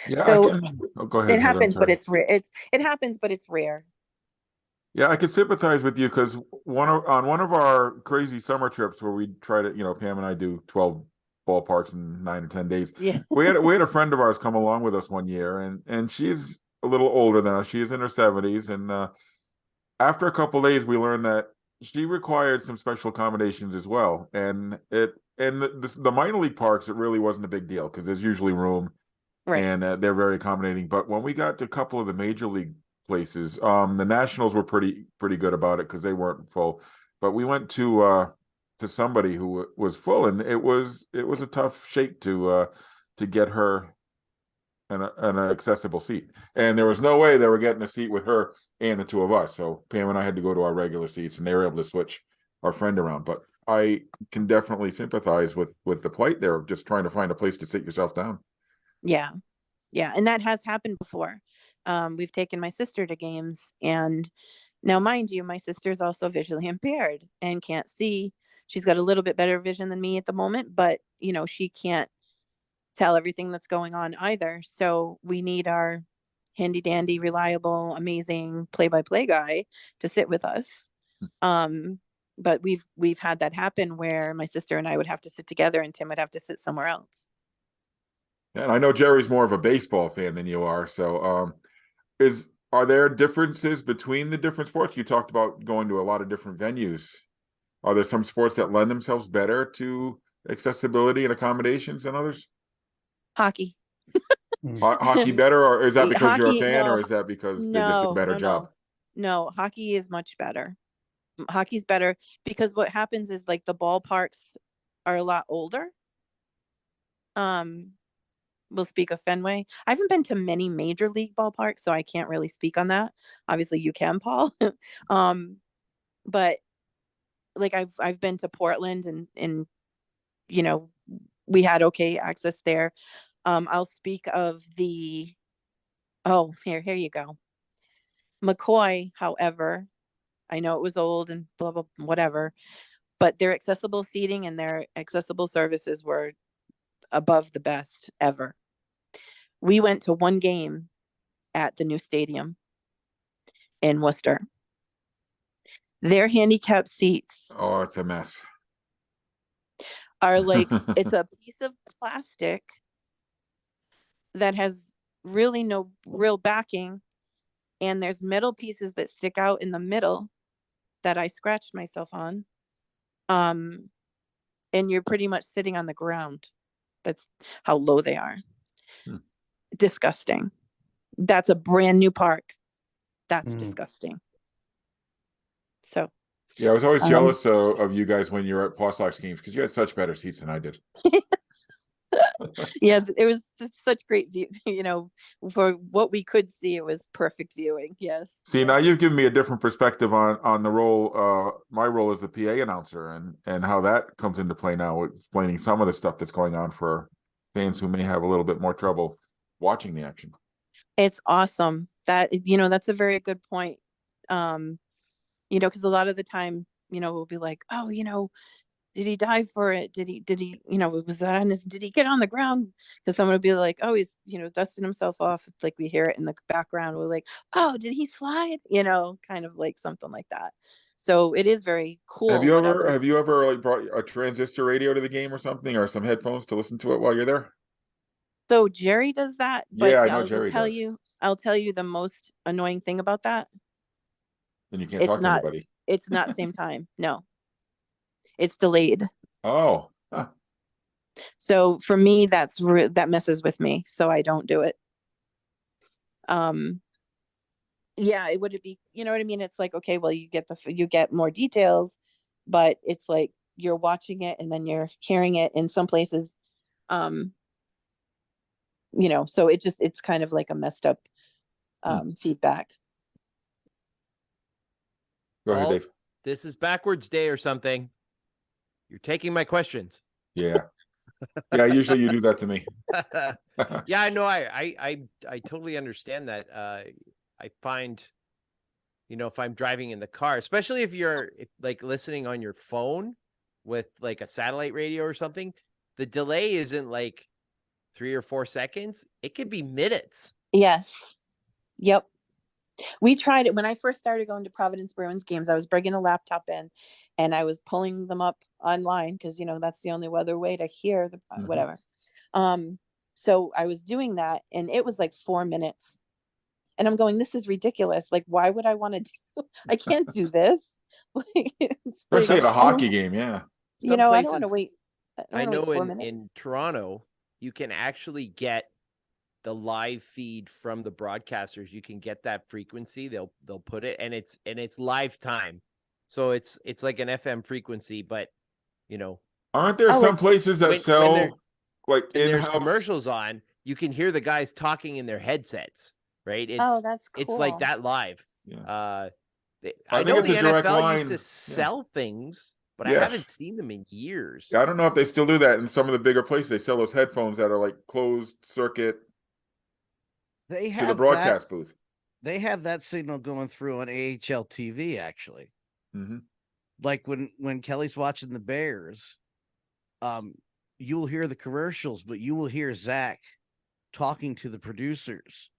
Yeah. So go ahead. it happens, but it's rare. It happens, but it's rare. Yeah, I could sympathize with you, because on one of our crazy summer trips where we try to, Pam and I do 12 ballparks in 9 or 10 days. Yeah. We had a friend of ours come along with us one year, and she's a little older than us. She's in her 70s, and after a couple of days, we learned that she required some special accommodations as well. And the minor league parks, it really wasn't a big deal because there's usually room, Right. and they're very accommodating. But when we got to a couple of the major league places, the Nationals were pretty good about it because they weren't full. But we went to somebody who was full, and it was a tough shake to get her an accessible seat. And there was no way they were getting a seat with her and the two of us. So Pam and I had to go to our regular seats, and they were able to switch our friend around. But I can definitely sympathize with the plight there of just trying to find a place to sit yourself down. Yeah. Yeah. And that has happened before. We've taken my sister to games, and now, mind you, my sister is also visually impaired and can't see. She's got a little bit better vision than me at the moment, but she can't tell everything that's going on either. So we need our handy dandy, reliable, amazing play-by-play guy to sit with us. But we've had that happen where my sister and I would have to sit together and Tim would have to sit somewhere else. And I know Jerry's more of a baseball fan than you are. So are there differences between the different sports? You talked about going to a lot of different venues. Are there some sports that lend themselves better to accessibility and accommodations than others? Hockey. Hockey better, or is that because you're a Hockey, fan, no. or is that because they just do a better job? No, hockey is much better. Hockey's better because what happens is like the ballparks are a lot older. We'll speak of Fenway. I haven't been to many major league ballparks, so I can't really speak on that. Obviously you can, Paul. But like I've been to Portland and we had okay access there. I'll speak of here you go. McCoy, however, I know it was old and blah, blah, whatever, but their accessible seating and their accessible services were above the best ever. We went to one game at the new stadium in Worcester. Their handicapped seats. Oh, it's a mess. Are like, it's a piece of plastic that has really no real backing. And there's metal pieces that stick out in the middle that I scratched myself on. And you're pretty much sitting on the ground. That's how low they are. Disgusting. That's a brand new park. That's disgusting. So yeah, I was always jealous of you guys when you're at Paw Sox games because you had such better seats than I did. Yeah, it was such great view. For what we could see, it was perfect viewing. Yes. See, now you've given me a different perspective on the role, my role as a PA announcer, and how that comes into play now, explaining some of the stuff that's going on for fans who may have a little bit more trouble watching the action. It's awesome. That's a very good point. Because a lot of the time, we'll be like, oh, did he dive for it? Did he, was that on his, did he get on the ground? Because someone would be like, oh, he's, dusting himself off. It's like we hear it in the background. We're like, oh, did he slide? Kind of like something like that. So it is very cool. Have you ever like brought a transistor radio to the game or something, or some headphones to listen to it while you're there? So Jerry does that. But yeah, I know Jerry does. I'll tell you the most annoying thing about that. And you can't talk to anybody. It's not same time. No. It's delayed. Oh. Huh. So for me, that messes with me. So I don't do it. Yeah, it would be, you know what I mean? It's like, okay, well, you get more details, but it's like you're watching it and then you're hearing it in some places. So it's kind of like a messed up feedback. Go ahead, Dave. This is backwards day or something. You're taking my questions. Yeah. Yeah, usually you do that to me. Yeah, I know. I totally understand that. I find, if I'm driving in the car, especially if you're like listening on your phone with like a satellite radio or something, the delay isn't like 3 or 4 seconds. It could be minutes. Yes. Yep. We tried it when I first started going to Providence Bruins games. I was bringing a laptop in, and I was pulling them up online because, that's the only other way to hear the whatever. So I was doing that, and it was like 4 minutes. And I'm going, this is ridiculous. Like, why would I want to I can't do this. Like, it's Especially like, at a hockey game, yeah. Some I don't want to places, wait. I don't wanna know wait 4 in minutes. Toronto, you can actually get the live feed from the broadcasters. You can get that frequency. They'll put it, and it's live time. So it's like an FM frequency, but Aren't there Oh, some it's places that when sell like and there's in-house commercials on, you can hear the guys talking in their headsets, right? oh, that's It's like cool. that live. Yeah. I I think know it's the a direct NFL used to line. sell things, but I Yeah. haven't seen them in years. I don't know if they still do that in some of the bigger places. They sell those headphones that are like closed circuit They to the have that. broadcast booth. They have that signal going through on AHL TV, actually. Mm-hmm. Like when Kelly's watching the Bears, you will hear the commercials, but you will hear Zach talking to the producers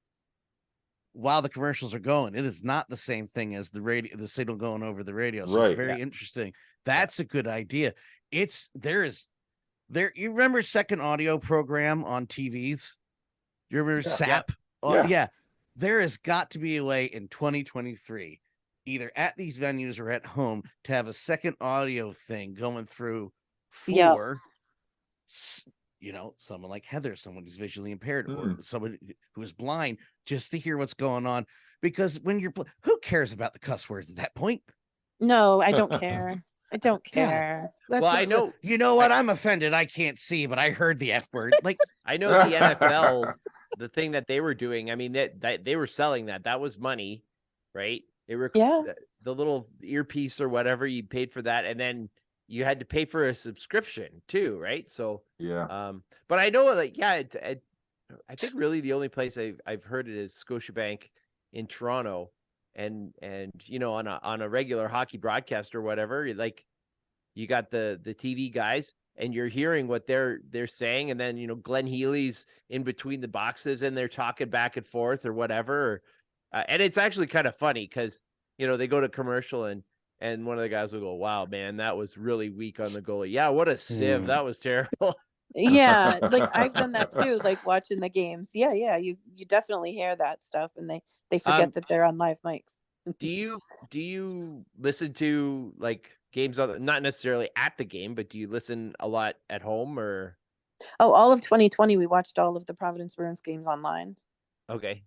while the commercials are going. It is not the same thing as the signal going over the radio. So Right. it's very interesting. That's a good idea. You remember second audio program on TVs? You remember SAP? Yeah. There has got to be a way in 2023, either at these venues or at home, to have a second audio thing going through for someone like Heather, someone who's visually impaired, or someone who is blind, just to hear what's going on. Because when who cares about the cuss words at that point? No, I don't care. I don't care. Well, I know. You know what? I'm offended. I can't see, but I heard the F word. Like, I know the NFL, the thing that they were doing. I mean, that they were selling that was money, right? They were the little earpiece or whatever, you paid for that, and then you had to pay for a subscription too, right? So yeah. But I know, like, I think really the only place I've heard it is Scotiabank in Toronto, and on a regular hockey broadcast or whatever, like, you got the TV guys, and you're hearing what they're saying, and then Glenn Healy's in between the boxes, and they're talking back and forth or whatever, and it's actually kind of funny because they go to commercial, and one of the guys will go, "Wow, man, that was really weak on the goalie. Yeah, what a sieve. That was terrible." Yeah, like I've done that too, like watching the games. Yeah, you definitely hear that stuff, and they forget that they're on live mics. Do you listen to, like, games not necessarily at the game, but do you listen a lot at home, or? Oh, all of 2020, we watched all of the Providence Bruins games online. Okay.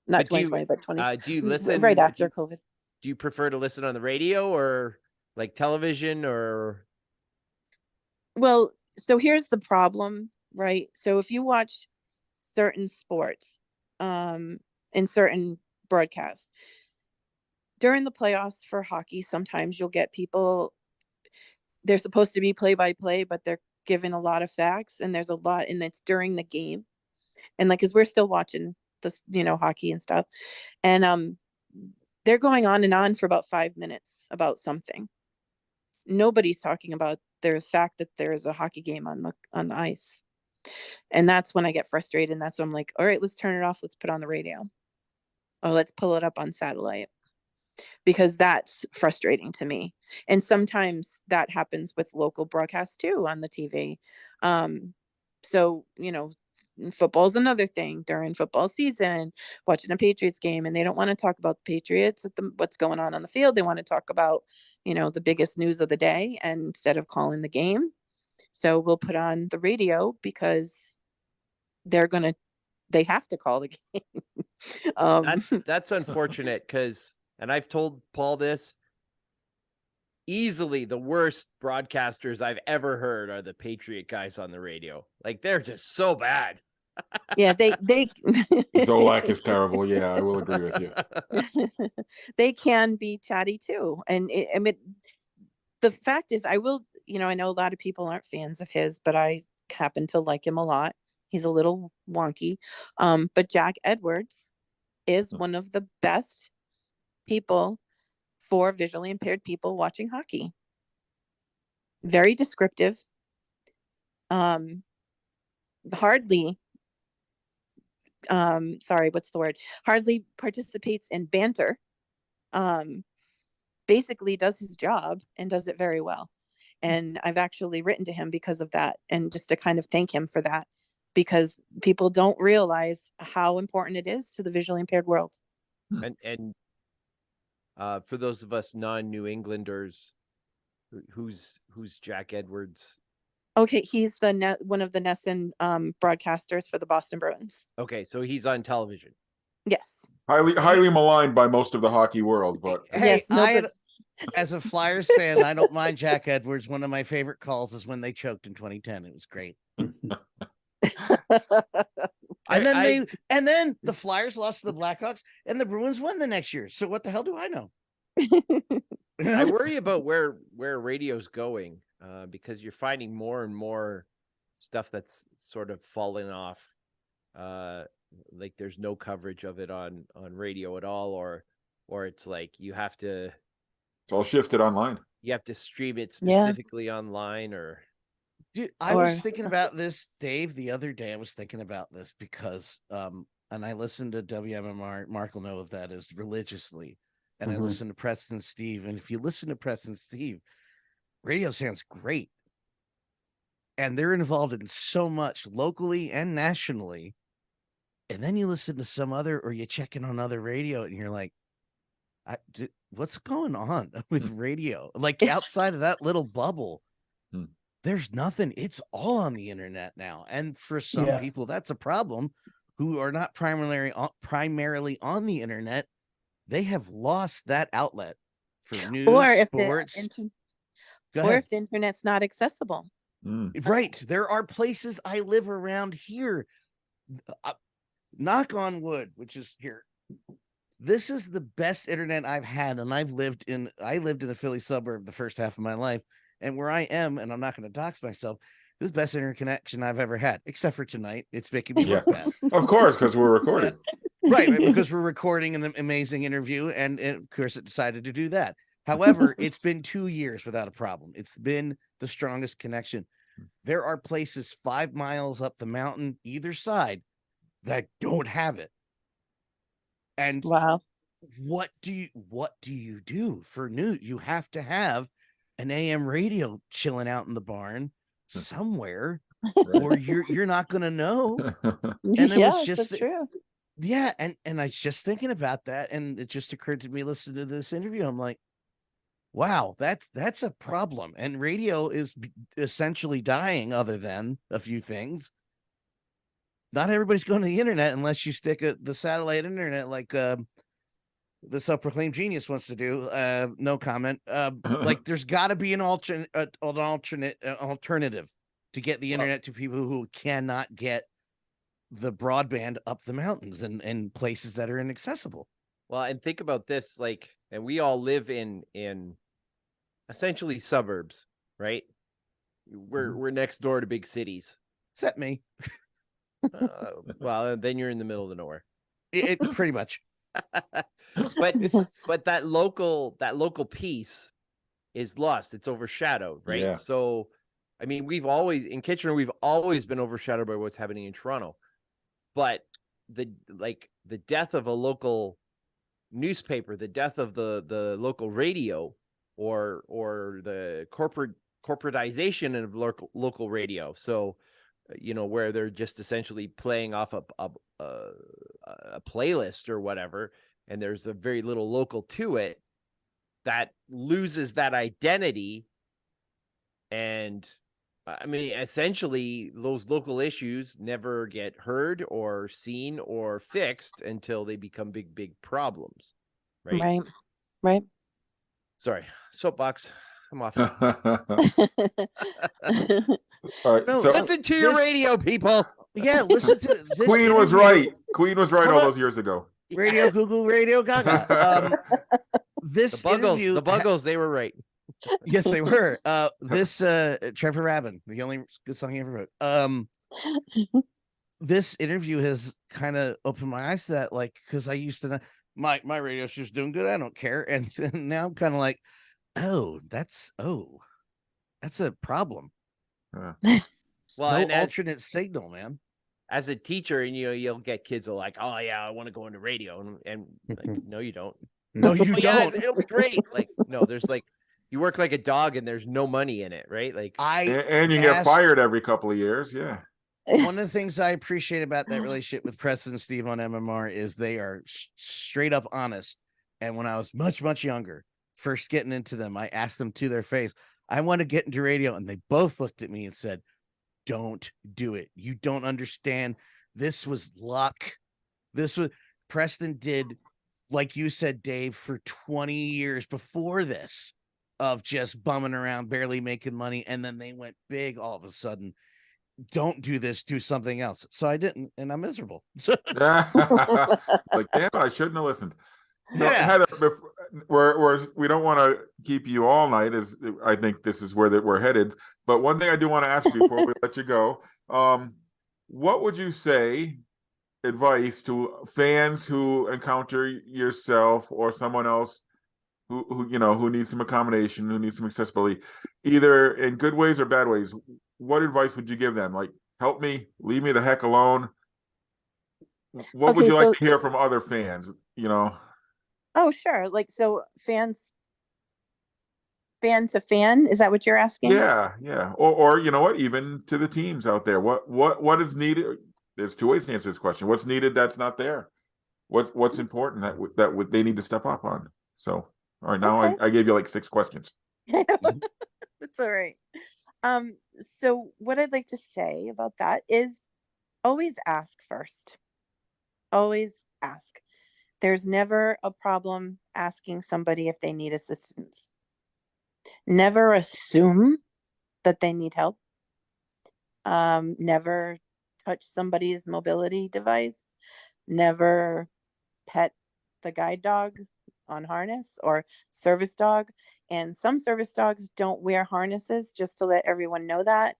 Not 2020, but 20. Do you listen right after COVID? Do you prefer to listen on the radio or like television or? Well, so here's the problem, right? So if you watch certain sports, in certain broadcasts during the playoffs for hockey, sometimes you'll get people, they're supposed to be play by play, but they're given a lot of facts, and there's a lot, and it's during the game. And like, cause we're still watching this, hockey and stuff. And, they're going on and on for about 5 minutes about something. Nobody's talking about the fact that there's a hockey game on the ice. And that's when I get frustrated. And that's when I'm like, all right, let's turn it off. Let's put on the radio, or let's pull it up on satellite, because that's frustrating to me. And sometimes that happens with local broadcasts too on the TV. So, football's another thing during football season, watching a Patriots game, and they don't want to talk about the Patriots, what's going on the field. They want to talk about, the biggest news of the day, and instead of calling the game. So we'll put on the radio because they have to call the game. That's unfortunate, because, and I've told Paul this, easily the worst broadcasters I've ever heard are the Patriot guys on the radio. Like, they're just so bad. Yeah, they Zolak is terrible. Yeah, I will agree with you. They can be chatty too. And I mean, the fact is, I know a lot of people aren't fans of his, but I happen to like him a lot. He's a little wonky. But Jack Edwards is one of the best people for visually impaired people watching hockey. Very descriptive. Hardly hardly participates in banter. basically does his job and does it very well. And I've actually written to him because of that, and just to kind of thank him for that, because people don't realize how important it is to the visually impaired world. And for those of us non-New Englanders, who's Jack Edwards? Okay, he's the one of the Nesson broadcasters for the Boston Bruins. Okay, so he's on television. Yes. highly maligned by most of the hockey world, but Hey, Yes, no, as a Flyers fan, I don't mind Jack Edwards. One of my favorite calls is when they choked in 2010. It was great. And then the Flyers lost to the Blackhawks and the Bruins won the next year. So what the hell do I know? I worry about where radio's going, because you're finding more and more stuff that's sort of fallen off. Like there's no coverage of it on radio at all, or it's like it's all shifted online. You have to stream it specifically online, or Dude, I was thinking about this, Dave, the other day. I was thinking about this because and I listened to WMMR, Mark will know of that as religiously. And I listened to Preston Steve. And if you listen to Preston Steve, radio sounds great. And they're involved in so much locally and nationally. And then you listen to some other, or you check in on other radio and you're like, what's going on with radio? Like outside of that little bubble, there's nothing. It's all on the internet now. And for some people, that's a problem who are not primarily on the internet. They have lost that outlet for news, sports. If the internet's not accessible. Right. There are places I live around here. Knock on wood, which is here. This is the best internet I've had. And I lived in a Philly suburb the first half of my life. And where I am, and I'm not going to dox myself, this is the best internet connection I've ever had, except for tonight. It's making me look bad. Of course, because we're recording. Right, because we're recording an amazing interview, and of course it decided to do that. However, it's been 2 years without a problem. It's been the strongest connection. There are places 5 miles up the mountain, either side, that don't have it. And wow, what do you do for news? You have to have an AM radio chilling out in the barn somewhere, or you're not going to know. And it was just true. Yeah, and I was just thinking about that, and it just occurred to me listening to this interview. I'm like, wow, that's a problem. And radio is essentially dying, other than a few things. Not everybody's going to the internet unless you stick the satellite internet like the self-proclaimed genius wants to do. No comment. Like there's got to be an alternative to get the internet to people who cannot get the broadband up the mountains and places that are inaccessible. Well, and think about this, like, and we all live in essentially suburbs, right? We're next door to big cities. Except me. Well, then you're in the middle of nowhere. It pretty much. but that local piece is lost. It's overshadowed, right? Yeah. So, I mean, in Kitchener, we've always been overshadowed by what's happening in Toronto. But the death of a local newspaper, the death of the local radio, or the corporatization of local radio. So, where they're just essentially playing off a playlist or whatever, and there's a very little local to it, that loses that identity. And I mean, essentially those local issues never get heard or seen or fixed until they become big problems. Right. Sorry, soapbox. I'm off. All right. No, So listen to your radio, people. Yeah, listen to this. Queen was right. Queen was right all those years ago. Radio Google, Radio Gaga. This interview, the Buggles, they were right. Yes, they were. This Trevor Rabin, the only good song he ever wrote. This interview has kind of opened my eyes to that, like, because I used to know my radio show's doing good, I don't care, and now I'm kind of like, that's a problem. Well, no and alternate signal, man. As a teacher, and you'll get kids who are like, oh yeah, I want to go into radio, and like, no, you don't. No, you Oh, yeah, don't. it'll be great. Like, no, there's like, you work like a dog and there's no money in it, right? Like, And you get asked- fired every couple of years. Yeah. One of the things I appreciate about that relationship with Preston and Steve on MMR is they are straight up honest. And when I was much, much younger, first getting into them, I asked them to their face, I want to get into radio. And they both looked at me and said, don't do it. You don't understand. This was luck. This was Preston did, like you said, Dave, for 20 years before this of just bumming around, barely making money. And then they went big all of a sudden. Don't do this, do something else. So I didn't, and I'm miserable. Like, damn it, I shouldn't have listened. So, Yeah. Heather, we don't want to keep you all night, as I think this is where we're headed. But one thing I do want to ask before we let you go, what would you say advice to fans who encounter yourself or someone else who needs some accommodation, who needs some accessibility, either in good ways or bad ways? What advice would you give them? Like, help me, leave me the heck alone. What would you like to hear from other fans? Oh, sure. Like, so fan to fan, is that what you're asking? Yeah. Or you know what? Even to the teams out there, what is needed? There's two ways to answer this question. What's needed that's not there? What's important that they need to step up on? So, all right, now Okay. I gave you like 6 questions. That's all right. So what I'd like to say about that is always ask first. Always ask. There's never a problem asking somebody if they need assistance. Never assume that they need help. Never touch somebody's mobility device. Never pet the guide dog on harness or service dog. And some service dogs don't wear harnesses, just to let everyone know that,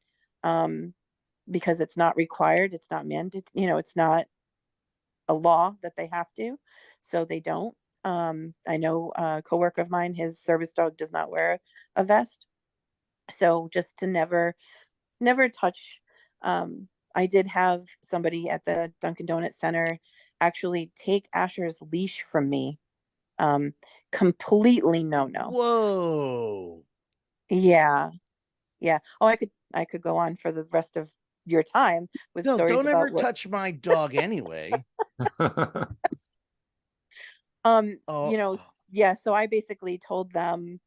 because it's not required. It's not mandated. It's not a law that they have to, so they don't. I know a coworker of mine, his service dog does not wear a vest. So just to never touch. I did have somebody at the Dunkin' Donuts Center actually take Asher's leash from me. Completely no. Whoa. Yeah. Oh, I could go on for the rest of your time with stories don't about ever touch my dog anyway. Yeah, so I basically told them,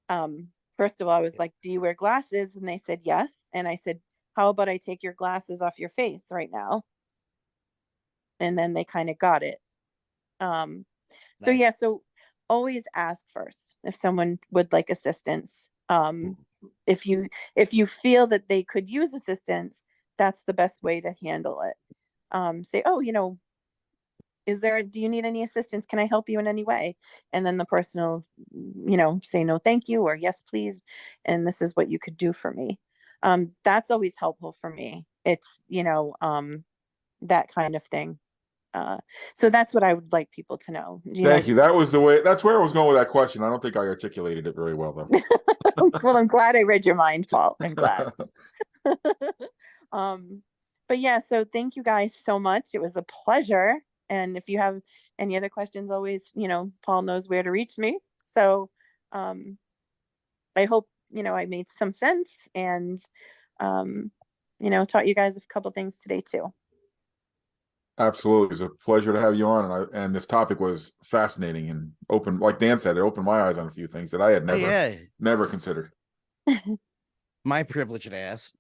first of all, I was like, do you wear glasses? And they said yes. And I said, how about I take your glasses off your face right now? And then they kind of got it. So Nice. yeah, so always ask first if someone would like assistance. If you feel that they could use assistance, that's the best way to handle it. Say, oh, do you need any assistance? Can I help you in any way? And then the person will, say no, thank you, or yes, please. And this is what you could do for me. That's always helpful for me. It's, that kind of thing. So that's what I would like people to know. Thank you. That's where I was going with that question. I don't think I articulated it very well, though. Well, I'm glad I read your mind, Paul. I'm glad. But yeah, so thank you guys so much. It was a pleasure. And if you have any other questions, always, Paul knows where to reach me. So I hope, I made some sense and, taught you guys a couple things today too. Absolutely. It was a pleasure to have you on. And this topic was fascinating and open, like Dan said, it opened my eyes on a few things that I had never considered. My privileged ass.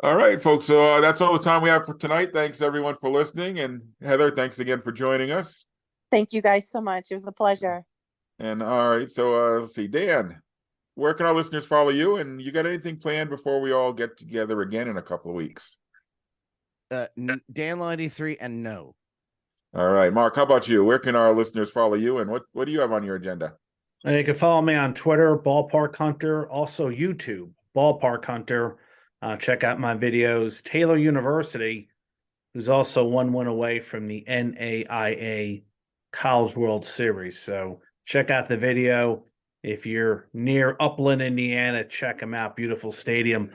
All right, folks. So that's all the time we have for tonight. Thanks everyone for listening. And Heather, thanks again for joining us. Thank you guys so much. It was a pleasure. And all right. So let's see, Dan, where can our listeners follow you? And you got anything planned before we all get together again in a couple of weeks? Dan Law 83 and no. All right, Mark, how about you? Where can our listeners follow you? And what do you have on your agenda? You can follow me on Twitter, Ballpark Hunter, also YouTube, Ballpark Hunter. Check out my videos. Taylor University, who's also one win away from the NAIA College World Series. So check out the video. If you're near Upland, Indiana, check them out. Beautiful stadium.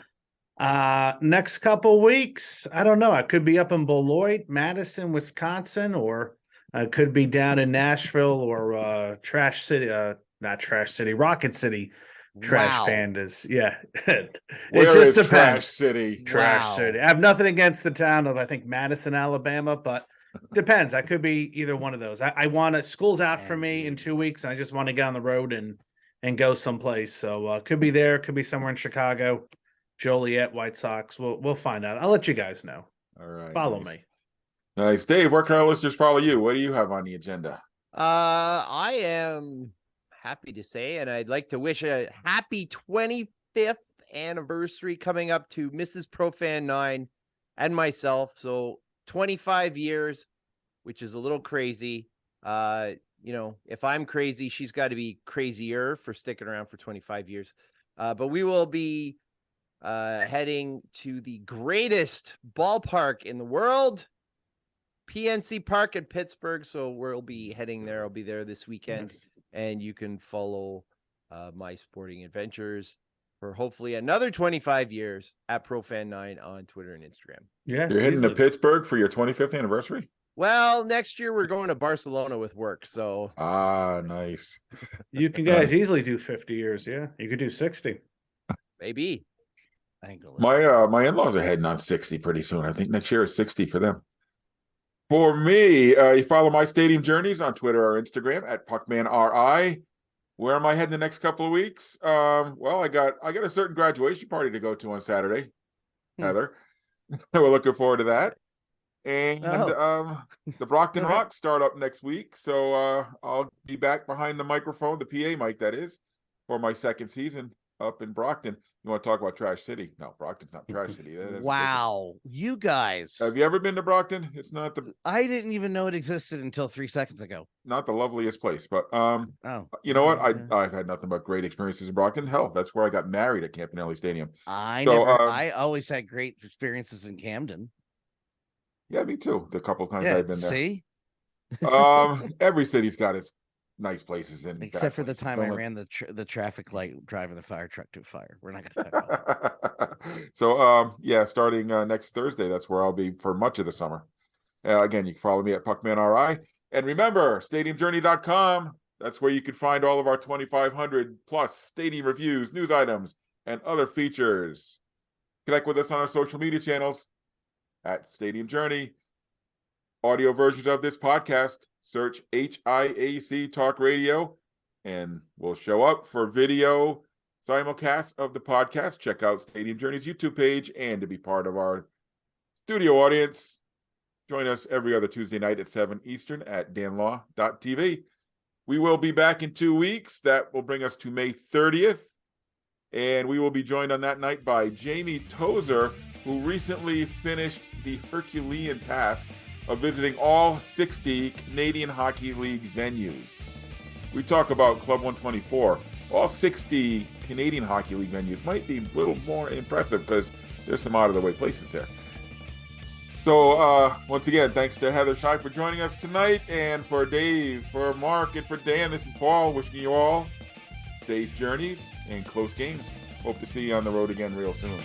Next couple weeks, I don't know. I could be up in Beloit, Madison, Wisconsin, or I could be down in Nashville or Trash City, not Trash City, Rocket City. Trash Wow. Pandas. Yeah. It Where just is depends. Trash City? Trash Wow. City. I have nothing against the town of, I think, Madison, Alabama, but depends. I could be either one of those. I want to, school's out for me in 2 weeks. And I just want to get on the road and go someplace. So could be there, could be somewhere in Chicago, Joliet, White Sox. We'll find out. I'll let you guys know. All right. Follow nice. me. Nice. Dave, where can our listeners follow you? What do you have on the agenda? I am happy to say, and I'd like to wish a happy 25th anniversary coming up to Mrs. Profan 9 and myself. So 25 years, which is a little crazy. If I'm crazy, she's got to be crazier for sticking around for 25 years. But we will be heading to the greatest ballpark in the world, PNC Park in Pittsburgh. So we'll be heading there. I'll be there this weekend, and you can follow my sporting adventures for hopefully another 25 years at Profan9 on Twitter and Instagram. Yeah. You're heading to easily. Pittsburgh for your 25th anniversary? Well, next year we're going to Barcelona with work. So Nice. You can guys easily do 50 years. Yeah. You could do 60. maybe. My in-laws are heading on 60 pretty soon. I think next year is 60 for them. For me, you follow my stadium journeys on Twitter or Instagram at PuckmanRI. Where am I heading the next couple of weeks? Well, I got a certain graduation party to go to on Saturday, Heather. We're looking forward to that. And the Brockton Rock start up next week. So I'll be back behind the microphone, the PA mic that is, for my second season up in Brockton. You want to talk about Trash City? No, Brockton's not Trash City. Wow. You guys. Have you ever been to Brockton? It's not I didn't even know it existed until 3 seconds ago. not the loveliest place, but Oh. you know what? I've had nothing but great experiences in Brockton. Hell, that's where I got married at Campanelli Stadium. I always had great experiences in Camden. Yeah, me too. The couple of times Yeah, I've been there. see? Every city's got its nice places in. Except for the time I ran the traffic light driving the fire truck to a fire. We're not going to talk about that. So, starting next Thursday, that's where I'll be for much of the summer. Again, you can follow me at PuckmanRI. And remember, stadiumjourney.com. That's where you can find all of our 2,500 plus stadium reviews, news items, and other features. Connect with us on our social media channels at Stadium Journey. Audio versions of this podcast, search HIAC Talk Radio, and we'll show up for video simulcast of the podcast. Check out Stadium Journey's YouTube page, and to be part of our studio audience, join us every other Tuesday night at 7 Eastern at danlaw.tv. We will be back in 2 weeks. That will bring us to May 30th. And we will be joined on that night by Jamie Tozer, who recently finished the Herculean task of visiting all 60 Canadian Hockey League venues. We talk about Club 124. All 60 Canadian Hockey League venues might be a little more impressive because there's some out-of-the-way places there. So, once again, thanks to Heather Schey for joining us tonight, and for Dave, for Mark, and for Dan, this is Paul wishing you all safe journeys and close games. Hope to see you on the road again real soon.